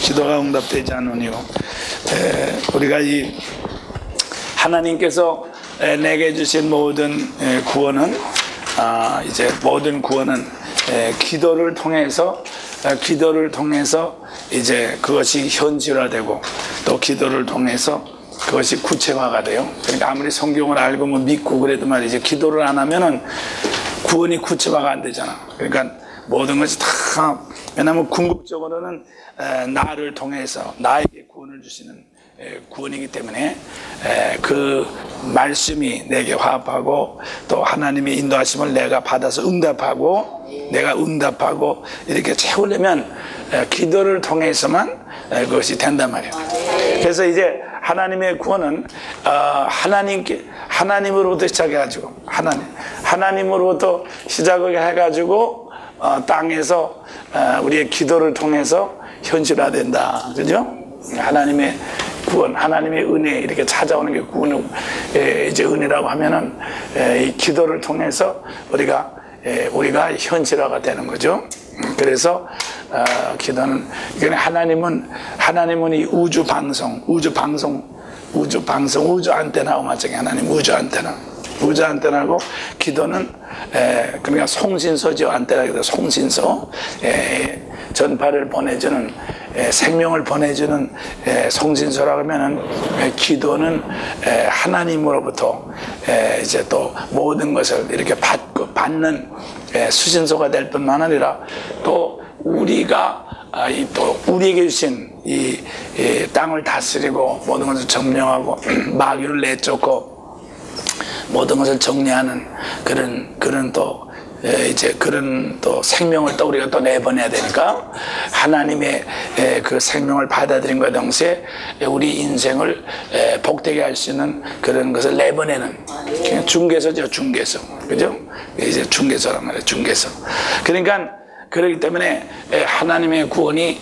기도가 응답되지 않은 이유, 우리가 이 하나님께서 내게 주신 모든 구원은 이제 모든 구원은 기도를 통해서 이제 그것이 현실화되고 또 기도를 통해서 그것이 구체화가 돼요. 그러니까 아무리 성경을 알고 뭐 믿고 그래도 말이지 기도를 안 하면은 구원이 구체화가 안 되잖아. 그러니까 모든 것이 다, 왜냐하면 궁극적으로는 나를 통해서 나에게 구원을 주시는 구원이기 때문에 그 말씀이 내게 화합하고 또 하나님의 인도하심을 내가 받아서 내가 응답하고 이렇게 채우려면 기도를 통해서만 그것이 된단 말이에요. 그래서 이제 하나님의 구원은 하나님으로부터 시작해가지고 하나님으로부터 시작을 해가지고 땅에서 우리의 기도를 통해서 현실화된다. 그죠? 하나님의 구원, 하나님의 은혜 이렇게 찾아오는 게 구원, 이제 은혜라고 하면은 이 기도를 통해서 우리가 현실화가 되는 거죠. 그래서 기도는 하나님은 이 우주 안테나와 마찬가지. 하나님 우주 안테나고 기도는 그러니까 송신소죠. 안테나기도 송신소, 전파를 보내주는 생명을 보내주는 송신소라고 하면은 기도는 하나님으로부터 이제 또 모든 것을 이렇게 받는 수신소가 될 뿐만 아니라 또 우리가 또 우리에게 주신 이 땅을 다스리고 모든 것을 점령하고 마귀를 내쫓고 모든 것을 정리하는 그런 또 이제 그런 또 생명을 또 우리가 또 내보내야 되니까 하나님의 그 생명을 받아들인 것과 동시에 우리 인생을 복되게 할 수 있는 그런 것을 내보내는 중개소죠. 그죠? 이제 중개소란 말이에요. 중개소. 그러니까 그렇기 때문에 하나님의 구원이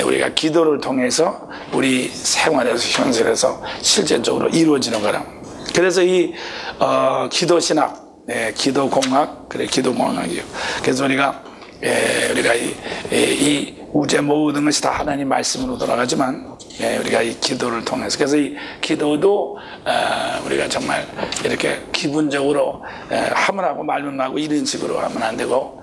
우리가 기도를 통해서 우리 생활에서 현실에서 실제적으로 이루어지는 거라. 그래서 이 기도신학, 기도공학, 그래 기도공학이요. 그래서 우리가 이 우주의 모든 것이 다 하나님 말씀으로 돌아가지만 우리가 이 기도를 통해서, 그래서 이 기도도 우리가 정말 이렇게 기분적으로 하면 하고 말면 하고 이런 식으로 하면 안 되고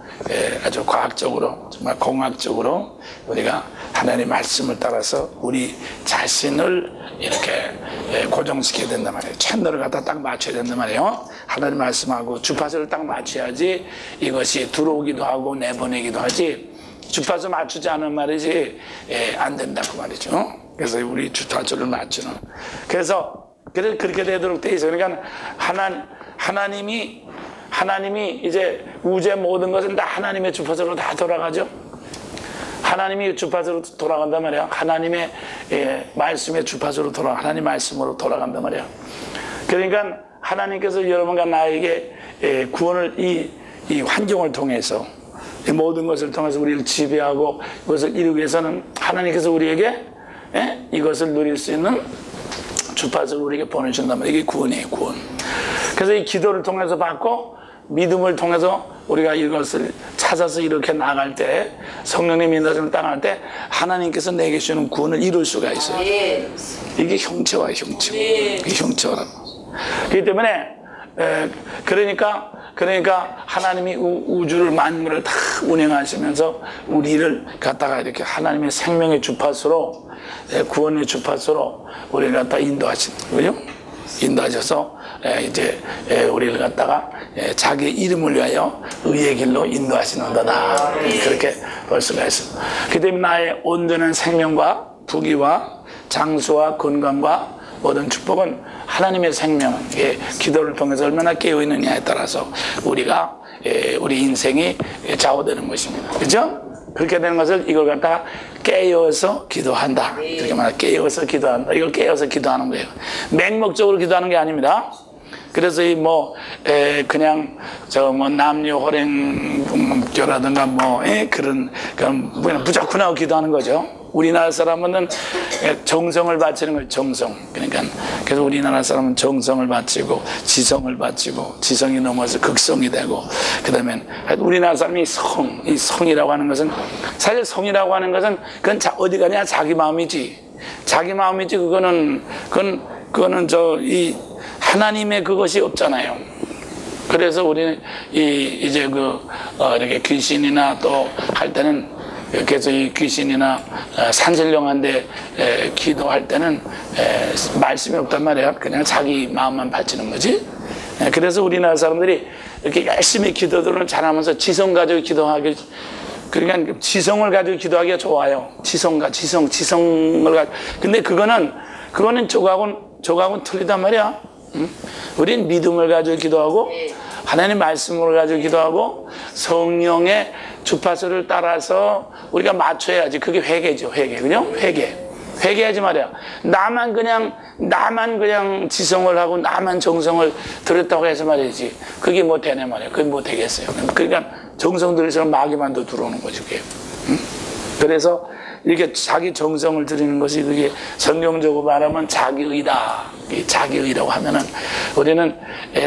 아주 과학적으로, 정말 공학적으로 우리가 하나님의 말씀을 따라서 우리 자신을 이렇게 고정시켜야 된단 말이에요. 채널을 갖다 딱 맞춰야 된단 말이에요. 하나님 말씀하고 주파수를 딱 맞춰야지 이것이 들어오기도 하고 내보내기도 하지, 주파수 맞추지 않은 말이지 안 된다 그 말이죠. 그래서 우리 주파수를 맞추는, 그래서 그렇게 되도록 돼 있어요. 그러니까 하나님이 이제 우주의 모든 것은 다 하나님의 주파수로 다 돌아가죠. 하나님이 주파수로 돌아간단 말이야. 하나님의 말씀의 주파수로 하나님 말씀으로 돌아간단 말이야. 그러니까 하나님께서 여러분과 나에게 구원을 이 환경을 통해서, 이 모든 것을 통해서 우리를 지배하고 이것을 이루기 위해서는 하나님께서 우리에게 이것을 누릴 수 있는 주파수를 우리에게 보내준단 말이야. 이게 구원이에요, 구원. 그래서 이 기도를 통해서 받고 믿음을 통해서 우리가 이것을 찾아서 이렇게 나갈 때, 성령님이 인도하심을 따라갈 때 하나님께서 내게 주는 구원을 이룰 수가 있어요. 이게 형체화예요, 형체. 이게 형체화라고. 그렇기 때문에 그러니까 하나님이 우주를 만물을 다 운행하시면서 우리를 갖다가 이렇게 하나님의 생명의 주파수로, 구원의 주파수로 우리를 갖다 인도하시는 거죠. 인도하셔서 이제 우리를 갖다가 자기 이름을 위하여 의의 길로 인도하시는도다. 그렇게 볼 수가 있습니다. 그 때문에 나의 온전한 생명과 부귀와 장수와 건강과 모든 축복은 하나님의 생명, 기도를 통해서 얼마나 깨어있느냐에 따라서 우리 인생이 좌우되는 것입니다. 그렇죠? 그렇게 되는 것을, 이걸 갖다가 깨어서 기도한다. 그렇게 말해, 깨어서 기도한다. 이걸 깨어서 기도하는 거예요. 맹목적으로 기도하는 게 아닙니다. 그래서 그냥 남녀 호랭교라든가 그런 그냥 무조건하고 기도하는 거죠. 우리나라 사람은 정성을 바치는 거예요. 정성. 그러니까 그래서 우리나라 사람은 정성을 바치고 지성을 바치고 지성이 넘어서 극성이 되고 그다음에 우리나라 사람이 이 성이라고 하는 것은 사실 성이라고 하는 것은 그건 어디 가냐 자기 마음이지. 자기 마음이지 그거는 이 하나님의 그것이 없잖아요. 그래서 우리는 이제 이렇게 귀신이나 또 할 때는 그래서 이 귀신이나 산신령한테 기도할 때는 말씀이 없단 말이야. 그냥 자기 마음만 바치는 거지. 그래서 우리나라 사람들이 이렇게 열심히 기도들을 잘하면서 지성 가지고 기도하기, 그러니까 지성을 가지고 기도하기가 좋아요. 지성을 가지고. 근데 그거는 저거하고는 틀리단 말이야. 우린 믿음을 가지고 기도하고 하나님 말씀을 가지고 기도하고 성령의 주파수를 따라서 우리가 맞춰야지. 그게 회개죠. 그죠? 회개하지 말이야. 나만 그냥 지성을 하고 나만 정성을 들였다고 해서 말이지. 그게 뭐 되네 말이야. 그게 뭐 되겠어요. 그러니까 정성 들여서는 마귀만 더 들어오는 거지, 그게. 그래서 이렇게 자기 정성을 들이는 것이 그게 성경적으로 말하면 자기의다. 자기의라고 하면은 우리는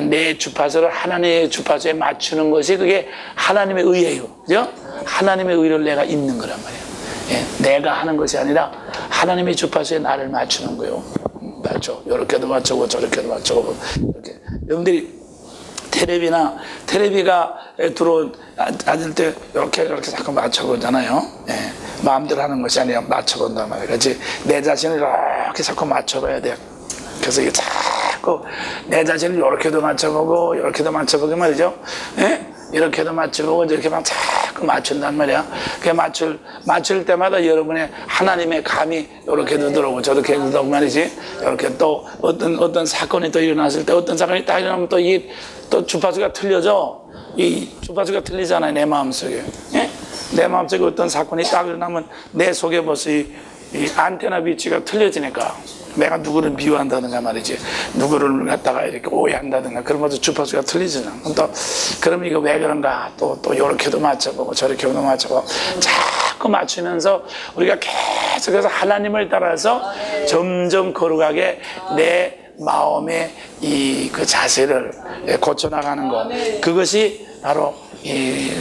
내 주파수를 하나님의 주파수에 맞추는 것이 그게 하나님의 의예요. 그죠? 하나님의 의를 내가 입는 거란 말이에요. 내가 하는 것이 아니라 하나님의 주파수에 나를 맞추는 거예요. 맞죠? 이렇게도 맞추고 저렇게도 맞추고 이렇게. 여러분들이 테레비가 앉을 때 이렇게 자꾸 맞춰보잖아요. 마음대로 하는 것이 아니라 맞춰본단 말이에요. 그렇지? 내 자신을 이렇게 자꾸 맞춰봐야 돼요. 그래서 이게 자꾸 내 자신을 이렇게도 맞춰보고 이렇게도 맞춰보고 말이죠. 이렇게도 맞춰보고 이렇게만 자꾸 맞춘단 말이야. 그 맞출 때마다 여러분의 하나님의 감이 이렇게도 들어오고 저렇게도 들어오고 말이지. 이렇게 또 어떤 사건이 또 일어났을 때 어떤 사건이 딱 일어나면 또 주파수가 틀려져. 이 주파수가 틀리잖아요. 내 마음속에. 내 마음속에 어떤 사건이 딱 일어나면 내 속에 벌써 이 안테나 위치가 틀려지니까 내가 누구를 미워한다든가 말이지, 누구를 갖다가 이렇게 오해한다든가 그러면서 주파수가 틀리잖아. 또 그럼 이거 왜 그런가 또 이렇게도 맞춰보고 저렇게도 맞춰보고 자꾸 맞추면서 우리가 계속해서 하나님을 따라서 점점 거룩하게 내 마음의 그 자세를 고쳐나가는 것, 그것이 바로 이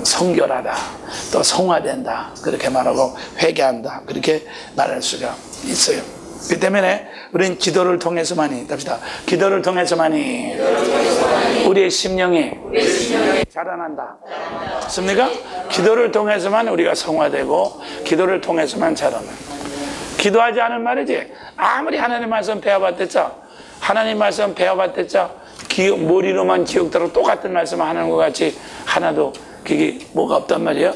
성결하다, 또 성화된다, 그렇게 말하고 회개한다, 그렇게 말할 수가 있어요. 그 때문에 우리는 기도를 통해서만이, 답시다. 기도를 통해서만이 우리의 심령이 자라난다. 맞습니까? 기도를 통해서만 우리가 성화되고, 기도를 통해서만 자라나. 기도하지 않은 말이지. 아무리 하나님 말씀 배워봤댔자, 하나님 말씀 배워봤댔자, 머리로만 기억대로 똑같은 말씀 하는 것 같이 하나도 그게 뭐가 없단 말이에요.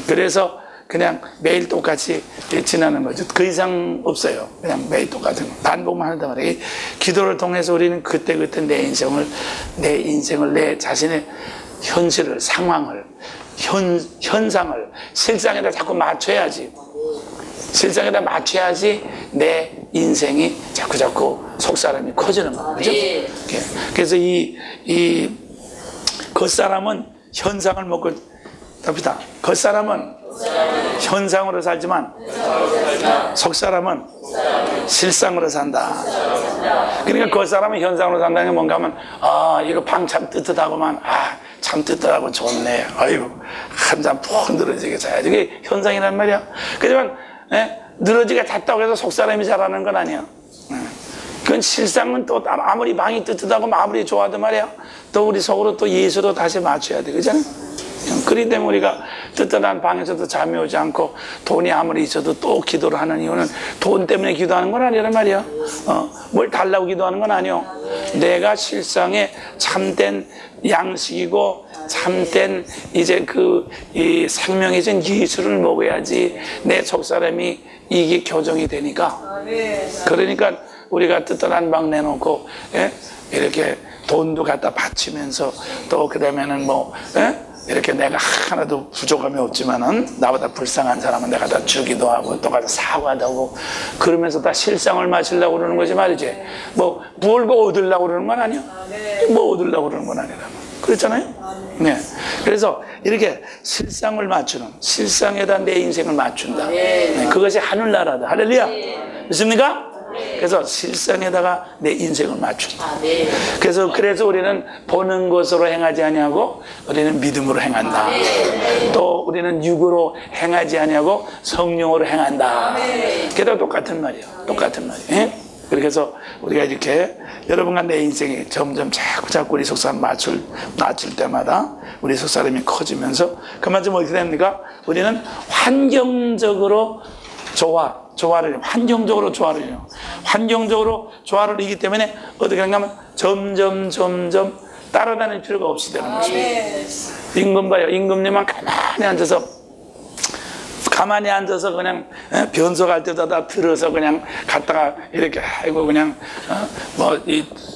그래서 그냥 매일 똑같이 지나는 거죠. 그 이상 없어요. 그냥 매일 똑같은 거. 반복만 한단 말이에요. 기도를 통해서 우리는 그때그때 내 인생을, 내 자신의 현실을, 상황을, 현상을 실상에다 자꾸 맞춰야지. 실상에다 맞춰야지 내 인생이 자꾸 속사람이 커지는 거죠. 그죠? 그래서 겉사람은 현상을 먹고, 답시다. 겉사람은 현상으로 살지만 속사람은 실상으로 산다. 그러니까 겉사람은 현상으로 산다는 게 뭔가 하면, 이거 방 참 뜨뜻하고만, 참 뜨뜻하고 좋네. 아이고, 한 잔 푹 늘어지게 자야지. 이게 현상이란 말이야. 그렇지만, 늘어지게 잤다고 해서 속사람이 잘하는 건 아니야. 그건 실상은 또 아무리 방이 뜨뜻하고 아무리 좋아도 말이야. 또 우리 속으로 또 예수로 다시 맞춰야 돼. 그잖아? 그렇기 때문에 우리가 뜨뜻한 방에서도 잠이 오지 않고 돈이 아무리 있어도 또 기도를 하는 이유는 돈 때문에 기도하는 건 아니란 말이야. 뭘 달라고 기도하는 건 아니야. 내가 실상에 참된 양식이고 참된 이제 이 생명이신 예수를 먹어야지 내 속사람이 이게 교정이 되니까. 그러니까 우리가 뜨뜻한 방 내놓고 이렇게 돈도 갖다 바치면서 또 그다음에는 이렇게 내가 하나도 부족함이 없지만은 나보다 불쌍한 사람은 내가 다 주기도 하고 또 가서 사과도 하고 그러면서 다 실상을 마치려고 그러는 거지 말이지. 뭐 거 얻으려고 그러는 건 아니야. 뭐 얻으려고 그러는 건 아니라. 그렇잖아요. 네. 그래서 이렇게 실상을 맞추는, 실상에다 내 인생을 맞춘다. 네. 그것이 하늘나라다. 할렐루야. 믿습니까? 그래서 실상에다가 내 인생을 맞춘다. 그래서 우리는 보는 것으로 행하지 아니하고 우리는 믿음으로 행한다. 또 우리는 육으로 행하지 아니하고 성령으로 행한다. 그게 다 똑같은 말이에요. 똑같은 말이에요. 그래서 우리가 이렇게 여러분과 내 인생이 점점 자꾸 우리 속사람 맞출 때마다 우리 속사람이 커지면서 그만큼 어떻게 됩니까? 우리는 환경적으로 조화를 환경적으로 조화를 이기 때문에 어떻게 하냐면 점점 따라다닐 필요가 없이 되는 것입니다. 임금 봐요. 임금님만 가만히 앉아서 그냥 변석할 때도 다 들어서 그냥 갔다가 이렇게 아이고 그냥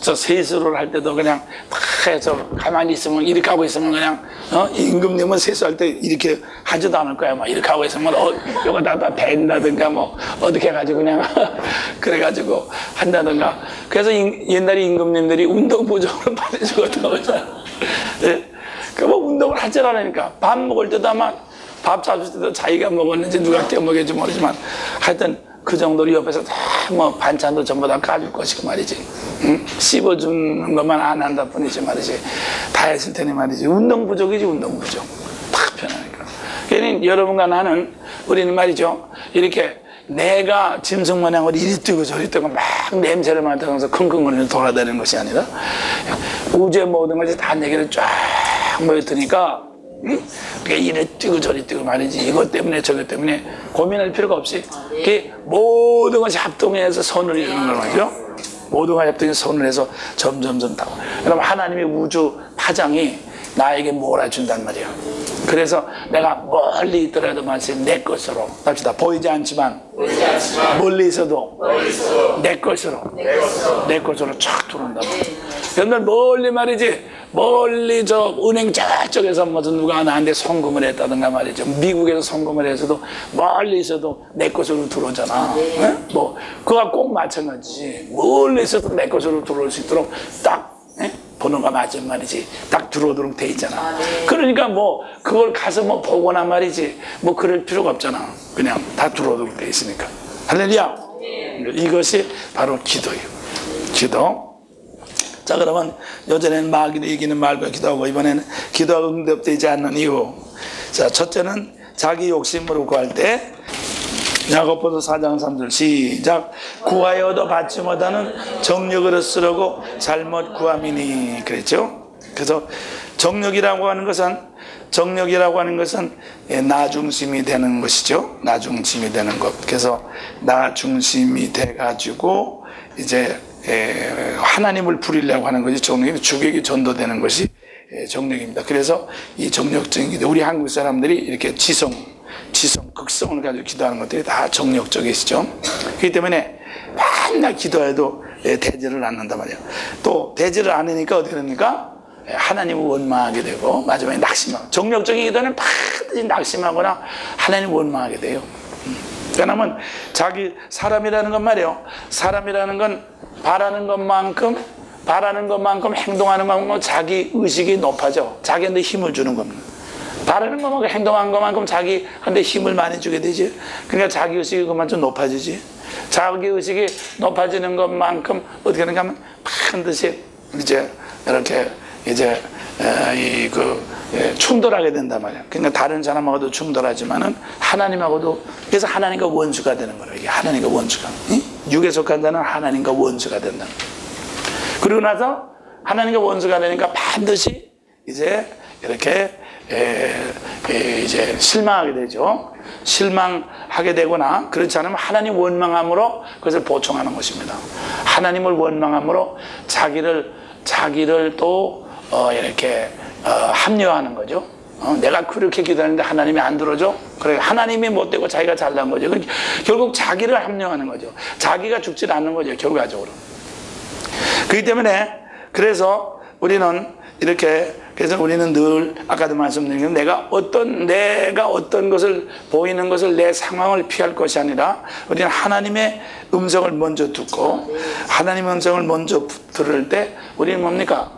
저 세수를 할 때도 그냥 다 해서 가만히 있으면 이렇게 하고 있으면 그냥 임금님은 세수할 때 이렇게 하지도 않을 거야. 막 이렇게 하고 있으면 이거 다 된다든가 뭐 어떻게 해가지고 그냥 그래가지고 한다든가. 그래서 옛날에 임금님들이 운동 부족으로 많이 죽었다고 하잖아. 뭐 운동을 하질 않으니까 밥 먹을 때도 아마 밥 사줄 때도 자기가 먹었는지 누가 떼먹였는지 모르지만 하여튼 그 정도로 옆에서 다 뭐 반찬도 전부 다 까줄 것이고 말이지. 씹어주는 것만 안 한다 뿐이지 말이지. 다 했을 테니 말이지. 운동 부족이지 운동 부족. 딱 편하니까. 그러니 여러분과 나는 우리는 말이죠. 이렇게 내가 짐승 마냥 이리 뛰고 저리 뛰고 막 냄새를 맡으면서 킁킁거리면서 돌아다니는 것이 아니라 우주의 모든 것이 다 내게를 쫙 모여드니까 이래 뛰고 저리 뛰고 말이지. 이것 때문에 저것 때문에 고민할 필요가 없이 모든 것이 합동해서 선을 이루는 걸 말이죠. 모든 것이 합동해서 선을 해서 점점 따고. 그럼 하나님의 우주 파장이 나에게 몰아준단 말이에요. 그래서 내가 멀리 있더라도 말씀 내 것으로 합시다. 보이지 않지만 멀리 있어도 내 것으로 쫙 들어온단 말이에요. 그런데 멀리 말이지. 멀리 저 은행 저쪽에서 무슨 누가 나한테 송금을 했다든가 말이죠. 미국에서 송금을 해서도 멀리 있어도 내 것으로 들어오잖아. 뭐 그거 꼭 마찬가지지. 멀리 있어도 내 것으로 들어올 수 있도록 딱 번호가 맞은 말이지. 딱 들어오도록 돼 있잖아. 그러니까 뭐 그걸 가서 뭐 보거나 말이지. 뭐 그럴 필요가 없잖아. 그냥 다 들어오도록 돼 있으니까. 할렐루야. 이것이 바로 기도예요. 기도. 자, 그러면 여전에는 마귀를 이기는 말과 기도하고 이번에는 기도가 응답되지 않는 이유. 자, 첫째는 자기 욕심으로 구할 때 야고보서 4장 3절 시작. 구하여도 받지 못하는 정력으로 쓰려고 잘못 구함이니. 그랬죠. 그래서 정력이라고 하는 것은 나 중심이 되는 것이죠. 나 중심이 되는 것. 그래서 나 중심이 돼가지고 이제 하나님을 부리려고 하는 것이 정력이 주객이 전도되는 것이 정력입니다. 그래서 이 정력적인 기도, 우리 한국 사람들이 이렇게 극성을 가지고 기도하는 것들이 다 정력적이시죠. 그렇기 때문에 맨날 기도해도 되지를 않는단 말이에요. 또 되지를 않으니까 어떻게 됩니까? 하나님을 원망하게 되고 마지막에 낙심하고. 정력적인 기도는 반드시 낙심하거나 하나님을 원망하게 돼요. 왜냐하면 사람이라는 건 말이에요. 사람이라는 건 바라는 것만큼 행동하는 것만큼 자기 의식이 높아져. 자기한테 힘을 주는 겁니다. 바라는 것만큼 행동하는 것만큼 자기한테 힘을 많이 주게 되지. 그러니까 자기 의식이 그만큼 높아지지. 자기 의식이 높아지는 것만큼 어떻게 하는가 하면 반드시 이제 이렇게 이제 충돌하게 된단 말이야. 그러니까 다른 사람하고도 충돌하지만은 하나님하고도. 그래서 하나님과 원수가 되는 거예요. 이게 하나님과 원수가. 육에 속한 자는 하나님과 원수가 된다. 그리고 나서 하나님과 원수가 되니까 반드시 이제 이렇게 이제 실망하게 되죠. 실망하게 되거나 그렇지 않으면 하나님 원망함으로 그것을 보충하는 것입니다. 하나님을 원망함으로 자기를 또 이렇게 합리화하는 거죠. 내가 그렇게 기도하는데 하나님이 안 들어줘? 그래, 하나님이 못되고 자기가 잘난 거죠. 결국 자기를 합리화하는 거죠. 자기가 죽지 않는 거죠, 결과적으로. 그렇기 때문에 그래서 우리는 이렇게, 그래서 우리는 늘 아까도 말씀드린 내가 어떤 것을 보이는 것을 내 상황을 피할 것이 아니라 우리는 하나님의 음성을 먼저 듣고 하나님의 음성을 먼저 들을 때 우리는 뭡니까?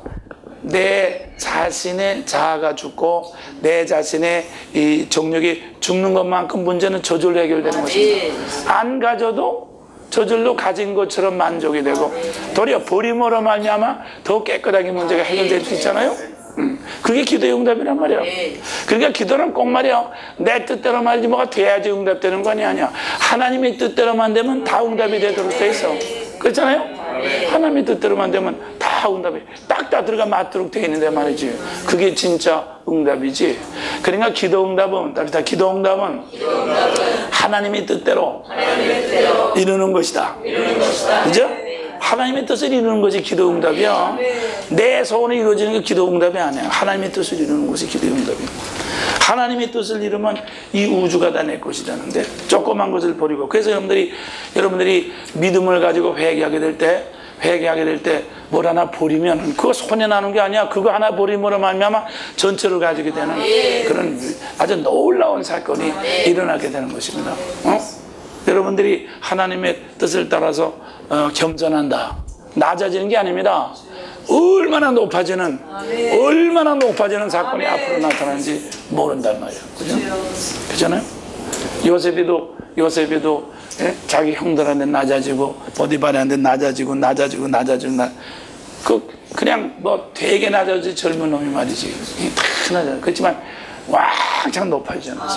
내 자신의 자아가 죽고 내 자신의 이 정욕이 죽는 것만큼 문제는 저절로 해결되는 것입니다. 안 가져도 저절로 가진 것처럼 만족이 되고 도리어 버림으로 말미암아 더 깨끗하게 문제가 해결될 수 있잖아요. 그게 기도의 응답이란 말이에요. 그러니까 기도는 꼭 말이에요. 내 뜻대로만 하지 뭐가 돼야지 응답되는 거 아니야. 하나님의 뜻대로만 되면 다 응답이 되도록 돼 있어. 그렇잖아요. 하나님의 뜻대로만 되면 다 응답이 딱딱 들어가 맞도록 돼 있는데 말이지. 그게 진짜 응답이지. 그러니까 기도 응답은 하나님의 뜻대로 이루는 것이다. 그죠? 하나님의 뜻을 이루는 것이 기도 응답이야. 내 소원이 이루어지는 게 기도 응답이 아니야. 하나님의 뜻을 이루는 것이 기도 응답이야. 하나님의 뜻을 이루면 이 우주가 다 내 것이라는데 조그만 것을 버리고, 그래서 여러분들이 믿음을 가지고 회개하게 될 때 뭘 하나 버리면 그거 손해 나는 게 아니야. 그거 하나 버림으로 말미암아 전체를 가지게 되는 그런 아주 놀라운 사건이 일어나게 되는 것입니다. 여러분들이 하나님의 뜻을 따라서 겸손한다, 낮아지는 게 아닙니다. 얼마나 높아지는 사건이 앞으로 나타나는지 모른단 말이에요. 그죠? 그렇잖아요? 요셉이도 자기 형들한테 낮아지고 보디발한테 낮아지고 그냥 뭐 되게 낮아지 젊은 놈이 말이지. 다 낮아. 그렇지만 왕창 높아지잖아요.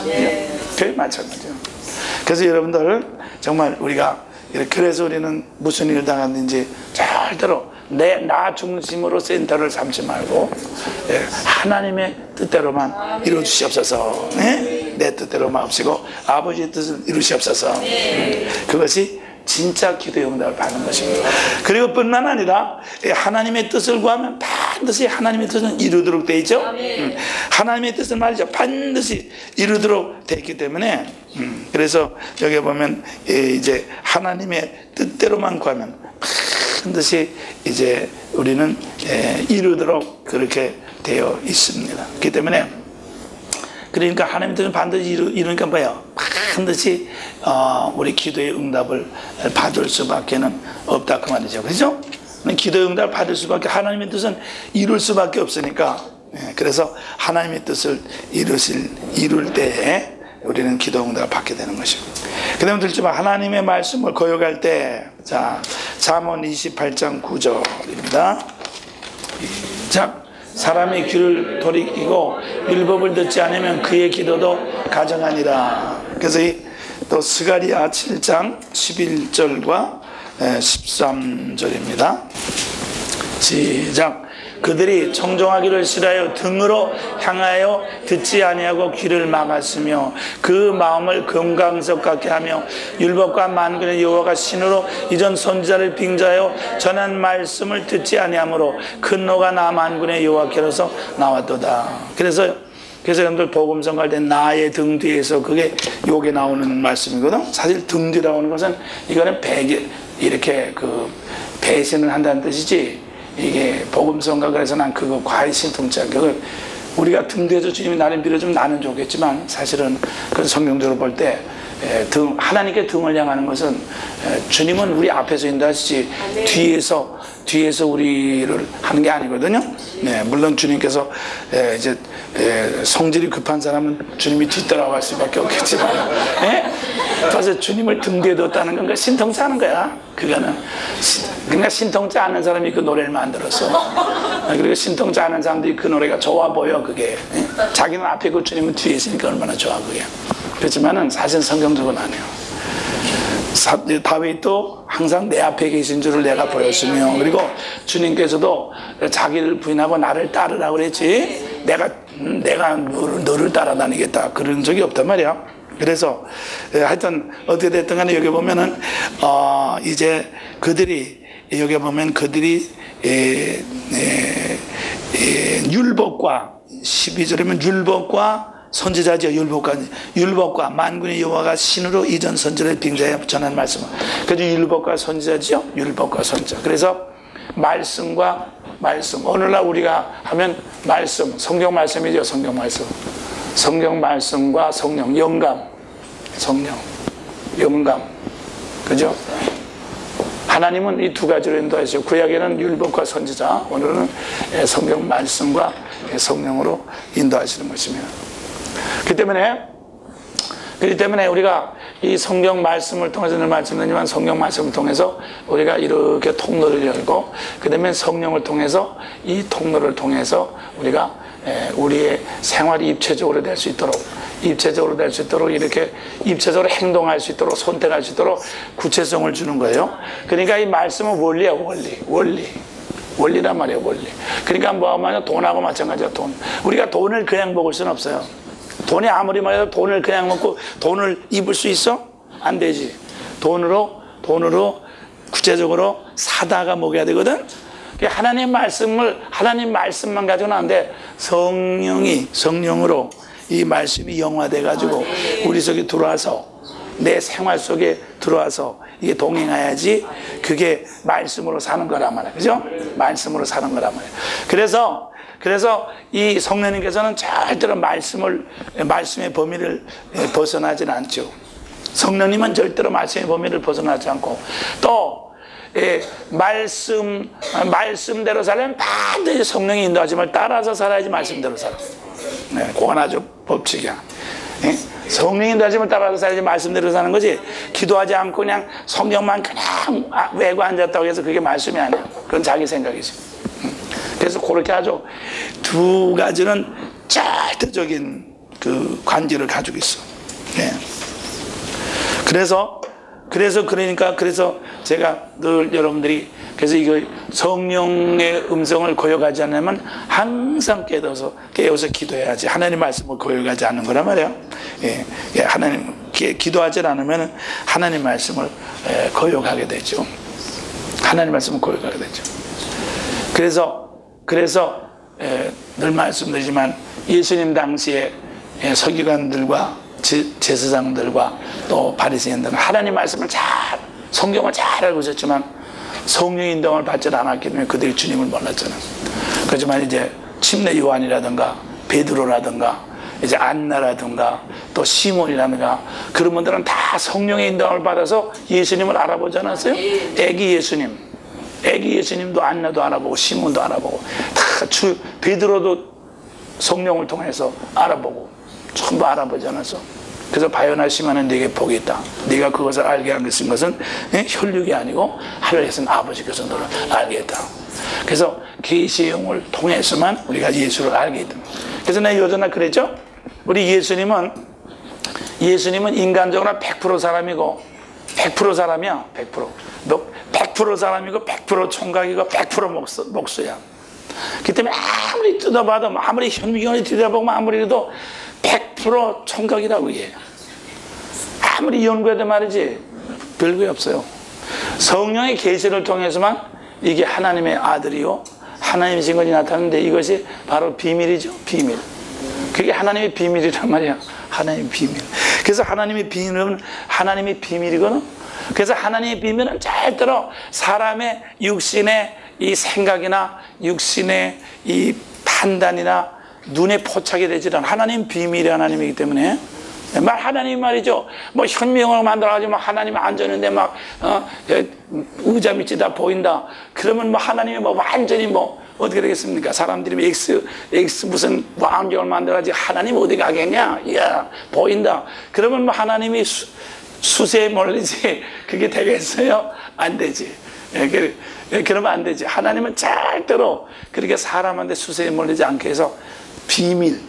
그게 마찬가지예요. 그래서 여러분들 정말 우리가 그래서 우리는 무슨 일을 당하는지 절대로 나 중심으로 센터를 삼지 말고 하나님의 뜻대로만 이루어주시옵소서. 내 뜻대로만 없이고 아버지의 뜻을 이루시옵소서. 그것이 진짜 기도의 응답을 받는 것입니다. 그리고 뿐만 아니라 하나님의 뜻을 구하면 반드시 하나님의 뜻은 이루도록 되어 있죠. 하나님의 뜻은 말이죠, 반드시 이루도록 되어 있기 때문에 그래서 여기 보면 이제 하나님의 뜻대로만 구하면 반드시 이제 우리는 이루도록 그렇게 되어 있습니다. 그렇기 때문에 그러니까 하나님의 뜻은 반드시 이루니까 뭐예요? 반드시 우리 기도의 응답을 받을 수밖에는 없다 그 말이죠. 그렇죠? 기도의 응답을 받을 수밖에, 하나님의 뜻은 이룰 수밖에 없으니까. 그래서 하나님의 뜻을 이룰 때에 우리는 기도 응답을 받게 되는 것이고, 그 다음에 들지만 하나님의 말씀을 거역할 때, 자, 잠언 28장 9절입니다. 시작. 사람의 귀를 돌이키고 율법을 듣지 않으면 그의 기도도 가정하니라. 그래서 또 스가랴 7장 11절과 13절입니다. 시작. 그들이 청종하기를 싫어하여 등으로 향하여 듣지 아니하고 귀를 막았으며 그 마음을 금강석 같게 하며 율법과 만군의 여호와가 신으로 이전 선지자를 빙자하여 전한 말씀을 듣지 아니하므로 큰 노가 나 만군의 여호와께로서 나왔도다. 그래서 여러분들 복음성 갈 때 나의 등 뒤에서 그게 요게 나오는 말씀이거든. 사실 등 뒤라고 하는 것은 이거는 이렇게 배신을 한다는 뜻이지, 이게 복음성가 그래서 난 그거 과히 신통치 않게, 우리가 등 뒤에서 주님이 나를 밀어주면 나는 좋겠지만 사실은 그 성경적으로 볼 때 하나님께 등을 향하는 것은 주님은 우리 앞에서 인도하시지 뒤에서 우리를 하는 게 아니거든요. 물론 주님께서 이제 성질이 급한 사람은 주님이 뒤따라갈 수밖에 없겠지만, 그래서 주님을 등 뒤에 뒀다는 건 신통치 않은 거야. 그러니까 신통치 않은 사람이 그 노래를 만들었어. 그리고 신통치 않은 사람들이 그 노래가 좋아 보여. 그게 자기는 앞에 있고 주님은 뒤에 있으니까 얼마나 좋아 그게. 그렇지만은 사실 성경적은 아니에요. 다윗도 항상 내 앞에 계신 줄을 내가 보였으며, 그리고 주님께서도 자기를 부인하고 나를 따르라고 그랬지, 내가 너를 따라다니겠다 그런 적이 없단 말이야. 그래서 하여튼 어떻게 됐든 간에 여기 보면은 이제 그들이 율법과 12절이면 율법과 선지자죠. 율법과 만군의 여호와가 신으로 이전 선지자를 빙자해 전한 말씀. 그래서 율법과 선지자죠. 율법과 선지자. 그래서 말씀과 말씀. 오늘날 우리가 하면 말씀, 성경 말씀이죠. 성경 말씀. 성경 말씀과 성령, 영감. 성령, 영감. 그죠? 하나님은 이 두 가지로 인도하시고, 구약에는 율법과 선지자, 오늘은 성경 말씀과 성령으로 인도하시는 것입니다. 그렇기 때문에 우리가 이 성경 말씀을 통해서 늘 말씀드리지만, 성경 말씀을 통해서 우리가 이렇게 통로를 열고, 그 다음에 성령을 통해서 이 통로를 통해서 우리가 우리의 생활이 입체적으로 될 수 있도록, 이렇게 입체적으로 행동할 수 있도록, 선택할 수 있도록 구체성을 주는 거예요. 그러니까 이 말씀은 원리야, 원리란 말이에요, 원리. 그러니까 뭐 하면 돈하고 마찬가지야, 돈. 우리가 돈을 그냥 먹을 수는 없어요. 돈이 아무리 말해도 돈을 그냥 먹고 돈을 입을 수 있어? 안 되지. 돈으로 구체적으로 사다가 먹여야 되거든. 하나님 말씀만 가지고는 안 돼. 성령으로 이 말씀이 영화돼 가지고 우리 속에 들어와서, 내 생활 속에 들어와서 이게 동행해야지 그게 말씀으로 사는 거란 말이야. 그죠? 말씀으로 사는 거란 말이야. 그래서 이 성령님께서는 절대로 말씀의 범위를 벗어나지는 않죠. 성령님은 절대로 말씀의 범위를 벗어나지 않고, 또 말씀대로 살려면 반드시 성령이 인도하심을 따라서 살아야지 말씀대로 살아. 그건 아주 법칙이야. 성령이 인도하심을 따라서 살아야지 말씀대로 사는 거지, 기도하지 않고 그냥 성경만 그냥 외고 앉았다고 해서 그게 말씀이 아니야. 그건 자기 생각이지. 그래서 그렇게 아주 두 가지는 절대적인 그 관계를 가지고 있어. 그래서 제가 늘 여러분들이, 그래서 이거 성령의 음성을 거역하지 않으면 항상 깨어서 기도해야지. 하나님 말씀을 거역하지 않는 거란 말이에요. 하나님 기도하지 않으면 하나님 말씀을 거역하게 되죠. 하나님 말씀을 거역하게 되죠. 그래서 늘 말씀드리지만, 예수님 당시에 서기관들과 제사장들과 또 바리새인들은 하나님 말씀을 성경을 잘 알고 있었지만 성령의 인도함을 받지 않았기 때문에 그들이 주님을 몰랐잖아요. 그렇지만 이제 침례 요한이라든가 베드로라든가 이제 안나라든가 또 시몬이라든가 그런 분들은 다 성령의 인도함을 받아서 예수님을 알아보지 않았어요? 애기 예수님도 안나도 알아보고 시몬도 알아보고 다 베드로도 성령을 통해서 알아보고 전부 알아보지 않았어. 그래서 바요나 시몬은 네게 복이 있다. 네가 그것을 알게 하신 것은 혈육이 아니고 하늘에서 아버지께서 너를 알게 했다. 그래서 계시의 영을 통해서만 우리가 예수를 알게 됐다. 그래서 내가 요전에 그랬죠. 우리 예수님은 인간적으로 100% 사람이고 100% 사람이야. 100% 사람이고 100% 총각이고 100% 목수야. 그 때문에 아무리 뜯어봐도, 아무리 현미경을 들여다보면 아무리 해도 100% 총각이라고 얘기해요. 아무리 연구해도 말이지 별거 없어요. 성령의 계시를 통해서만 이게 하나님의 아들이요 하나님이신 것이 나타나는데, 이것이 바로 비밀이죠. 비밀. 그게 하나님의 비밀이란 말이야. 하나님의 비밀. 그래서 하나님의 비밀은 하나님의 비밀이거든. 그래서 하나님의 비밀은 절대로 사람의 육신의 이 생각이나 육신의 이 판단이나 눈에 포착이 되지 않아. 하나님 비밀이 하나님이기 때문에 하나님 말이죠. 뭐 현미경을 만들어가지고 하나님 앉았는데 의자 밑이 다 보인다. 그러면 하나님이 완전히 어떻게 되겠습니까? 사람들이 X 무슨 안경을 만들어가지고 하나님 어디 가겠냐? 야 보인다. 그러면 하나님이 수세에 몰리지. 그게 되겠어요? 안 되지. 그러면 안 되지. 하나님은 절대로 그렇게 사람한테 수세에 몰리지 않게 해서 비밀,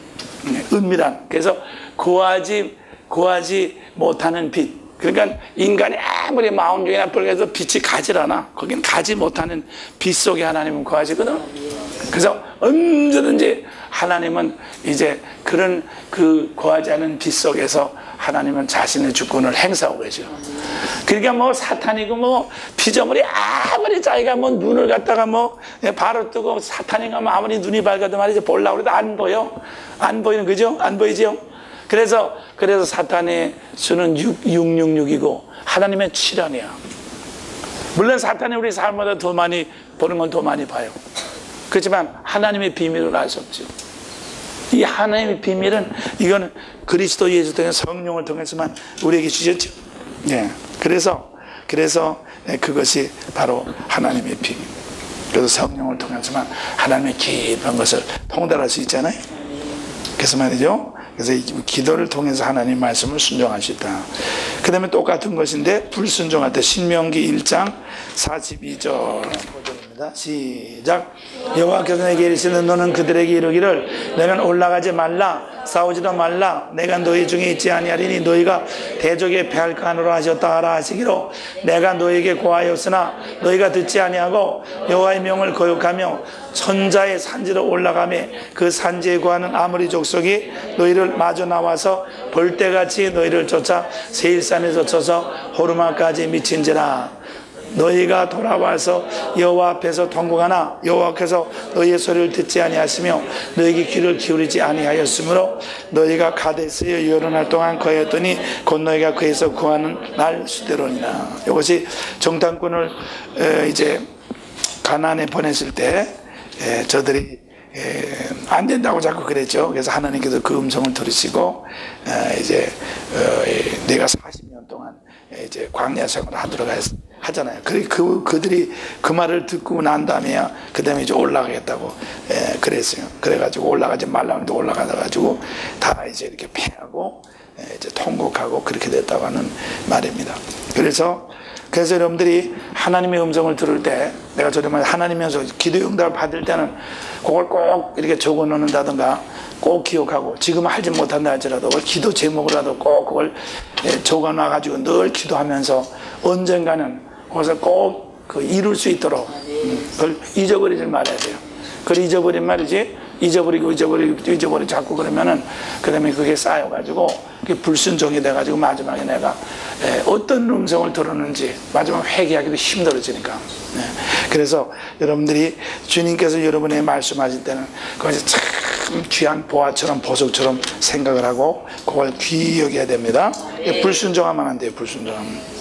은밀한. 그래서 구하지 못하는 빛. 그러니까 인간이 아무리 마음 중이나 뻘개서 빛이 가질 않아. 거긴 가지 못하는 빛 속에 하나님은 구하시거든. 그래서 언제든지 하나님은 이제 그런 구하지 않은 빛 속에서 하나님은 자신의 주권을 행사하고 계셔. 그러니까 사탄이고 피조물이 아무리 자기가 눈을 갖다가 바로 뜨고 사탄이 가면 아무리 눈이 밝아도 말이지 보려고 해도 안 보여. 안 보이는 거죠? 안 보이죠? 그래서 사탄의 수는 666이고 하나님의 7안이야. 물론 사탄이 우리 삶보다 더 많이 보는 건 더 많이 봐요. 그렇지만 하나님의 비밀을 알 수 없죠. 이 하나님의 비밀은 이거는 그리스도 예수 통해 성령을 통해서만 우리에게 주셨죠. 예. 그래서 그것이 바로 하나님의 비밀. 그래서 성령을 통해서만 하나님의 깊은 것을 통달할 수 있잖아요. 그래서 말이죠. 그래서 기도를 통해서 하나님 말씀을 순종할 수 있다. 그 다음에 똑같은 것인데 불순종할 때 신명기 1장 42절 시작. 여호와께서 내게 이르시는 너는 그들에게 이르기를 너는 올라가지 말라 싸우지도 말라 내가 너희 중에 있지 아니하리니 너희가 대적에 패할까 하노라 하셨다 하라 하시기로 내가 너희에게 고하였으나 너희가 듣지 아니하고 여호와의 명을 거역하며 천자의 산지로 올라가며 그 산지에 구하는 아모리 족속이 너희를 마주 나와서 벌떼같이 너희를 쫓아 세일산에서 쳐서 호르마까지 미친지라. 너희가 돌아와서 여호와 앞에서 통곡하나 여호와께서 너희의 소리를 듣지 아니하시며 너희에게 귀를 기울이지 아니하였으므로 너희가 가데스에 여러 날 동안 거했더니 곧 너희가 그에서 구하는 날 수대로니라. 이것이 정탐꾼을 이제 가나안에 보냈을 때 저들이 안 된다고 자꾸 그랬죠. 그래서 하나님께서 그 음성을 들으시고 이제 내가 40년 동안 이제 광야 생활을 하도록 하잖아요. 그들이 그 말을 듣고 난 다음에야 그 다음에 이제 올라가겠다고 그랬어요. 그래가지고 올라가지 말라는데 올라가가지고 다 이제 이렇게 패하고 이제 통곡하고 그렇게 됐다고 하는 말입니다. 그래서 여러분들이 하나님의 음성을 들을 때 내가 저번에 말 하나님의 음성 기도 응답을 받을 때는 그걸 꼭 이렇게 적어 놓는다든가 꼭 기억하고 지금 하지 못한다 할지라도 기도 제목이라도 꼭 그걸 적어 놔가지고 늘 기도하면서 언젠가는 그것을 꼭 이룰 수 있도록 그걸 잊어버리지 말아야 돼요. 그걸 잊어버린 말이지 잊어버리고 자꾸 그러면은 그 다음에 그게 쌓여가지고 그게 불순종이 돼가지고 마지막에 내가 어떤 음성을 들었는지 마지막 회개하기도 힘들어지니까. 그래서 여러분들이 주님께서 여러분의 말씀하실 때는 그것이 참 귀한 보화처럼 보석처럼 생각을 하고 그걸 귀히 여겨야 됩니다. 불순종하면 안 돼요. 불순종하면.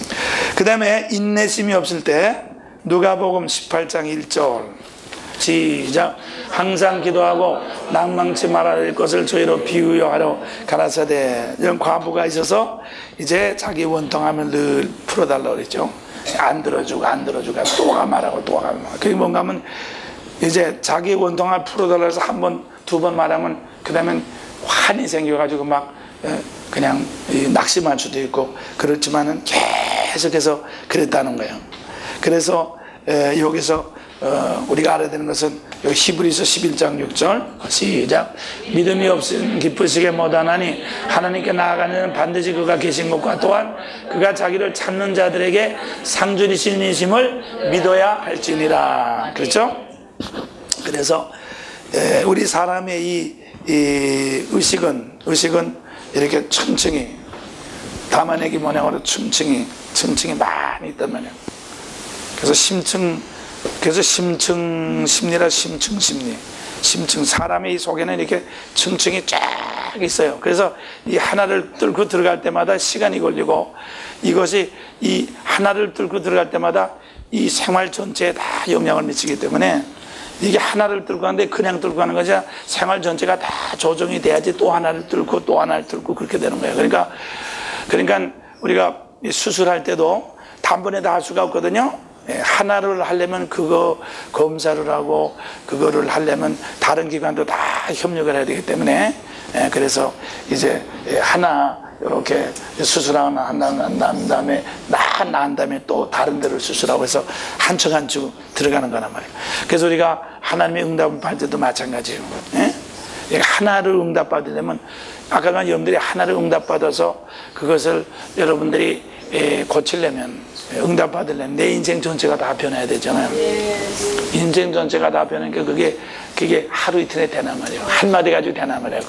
그 다음에 인내심이 없을 때 누가복음 18장 1절 시작. 항상 기도하고 낭망치 말아야 될 것을 저희로 비유하러 가라사대. 이런 과부가 있어서 이제 자기 원통함을 늘 풀어달라고 그랬죠. 안 들어주고 또가 말하고 또가 말하고. 그게 뭔가 하면 이제 자기 원통함을 풀어달라고 해서 한 번, 두 번 말하면 그 다음에 환이 생겨가지고 막 그냥 낙심할 수도 있고 그렇지만은 계속해서 그랬다는 거예요. 그래서 여기서 우리가 알아야 되는 것은 여기 히브리서 11장 6절 시작. 믿음이 없으면 기쁘시게 못하나니 하나님께 나아가는 이는 반드시 그가 계신 것과 또한 그가 자기를 찾는 자들에게 상 주리시니심을 믿어야 할지니라. 그렇죠? 그래서 우리 사람의 이 의식은 이렇게 층층이 담아내기 모양으로 층층이 많이 있단 말이에요. 그래서 심층 심리라 심층 심리. 심층 사람의 속에는 이렇게 층층이 쫙 있어요. 그래서 이 하나를 뚫고 들어갈 때마다 시간이 걸리고 이것이 이 하나를 뚫고 들어갈 때마다 이 생활 전체에 다 영향을 미치기 때문에 이게 하나를 뚫고 가는데 그냥 뚫고 가는 것이 아니라 생활 전체가 다 조정이 돼야지 또 하나를 뚫고 또 하나를 뚫고 그렇게 되는 거예요. 그러니까 우리가 수술할 때도 단번에 다 할 수가 없거든요. 하나를 하려면 그거 검사를 하고 그거를 하려면 다른 기관도 다 협력을 해야 되기 때문에 그래서 이제 하나 이렇게 수술하고 난 다음에 나은 다음에 또 다른 데를 수술하고 해서 한 척 한 척 들어가는 거란 말이에요. 그래서 우리가 하나님의 응답을 받을 때도 마찬가지예요. 하나를 응답받으려면 아까 여러분들이 하나를 응답받아서 그것을 여러분들이 고치려면 응답받으려면 내 인생 전체가 다 변해야 되잖아요. 인생 전체가 다 변하니까 그게 하루 이틀에 되나 말이에요. 한마디 가지고 되나 말이에요.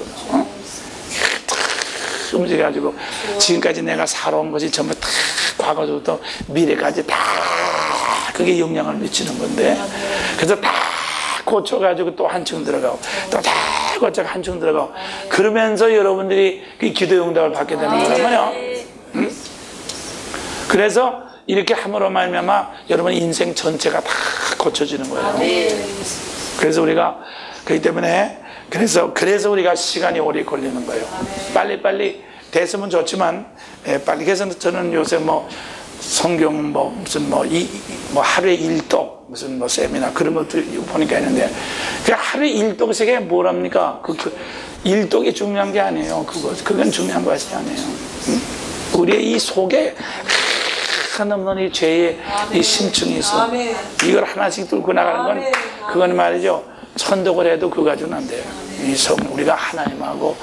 움직여가지고 지금까지 내가 살아온 것이 전부 다 과거부터 미래까지 다 그게 영향을 미치는 건데 그래서 다 고쳐가지고 또 한층 들어가고 또 다 고쳐가 한층 들어가고 그러면서 여러분들이 그 기도 응답을 받게 되는 거란 말이에요. 그래서 이렇게 함으로 말미암아 여러분 인생 전체가 다 고쳐지는 거예요. 그래서 우리가 그렇기 때문에 그래서 우리가 시간이 오래 걸리는 거예요. 빨리빨리 됐으면 좋지만 빨리. 그래서 저는 요새 뭐 성경 무슨 하루에 1독 무슨 세미나 그런 것들 보니까 있는데 그 하루에 1독씩에 뭐랍니까? 그 1독이 중요한 게 아니에요. 그건 중요한 것이 아니에요. 우리의 이 속에 한없는 이 죄의 이 심층이 있어. 이걸 하나씩 뚫고 나가는 건 그건 말이죠. 천독을 해도 그거 가지고는 안 돼요. 이 우리가 하나님하고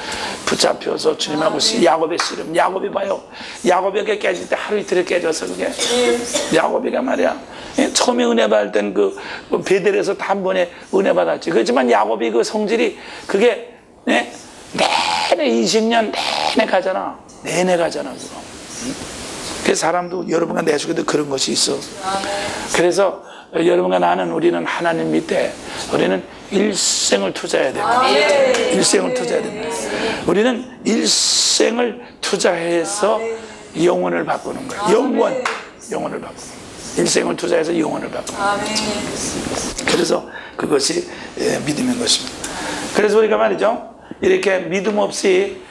붙잡혀서 주님하고 야곱의 씨름. 야곱이 봐요. 야곱에게 깨질 때 하루 이틀에 깨져서 그게. 야곱이가 말이야. 처음에 은혜 받을 땐 그 베델에서 한 번에 은혜 받았지. 그렇지만 야곱이 그 성질이 그게 내내 20년 내내 가잖아. 내내 가잖아 그거. 그 사람도 여러분과 내 속에도 그런 것이 있어. 그래서 여러분과 나는 우리는 하나님 밑에 우리는 일생을 투자해야 됩니다. 일생을 투자해야 됩니다. 우리는 일생을 투자해서 영혼을 바꾸는 거예요. 영혼을 바꾸는 거예요. 일생을 투자해서 영혼을 바꾸는 거예요. 그래서 그것이 믿음인 것입니다. 그래서 우리가 말이죠. 이렇게 믿음 없이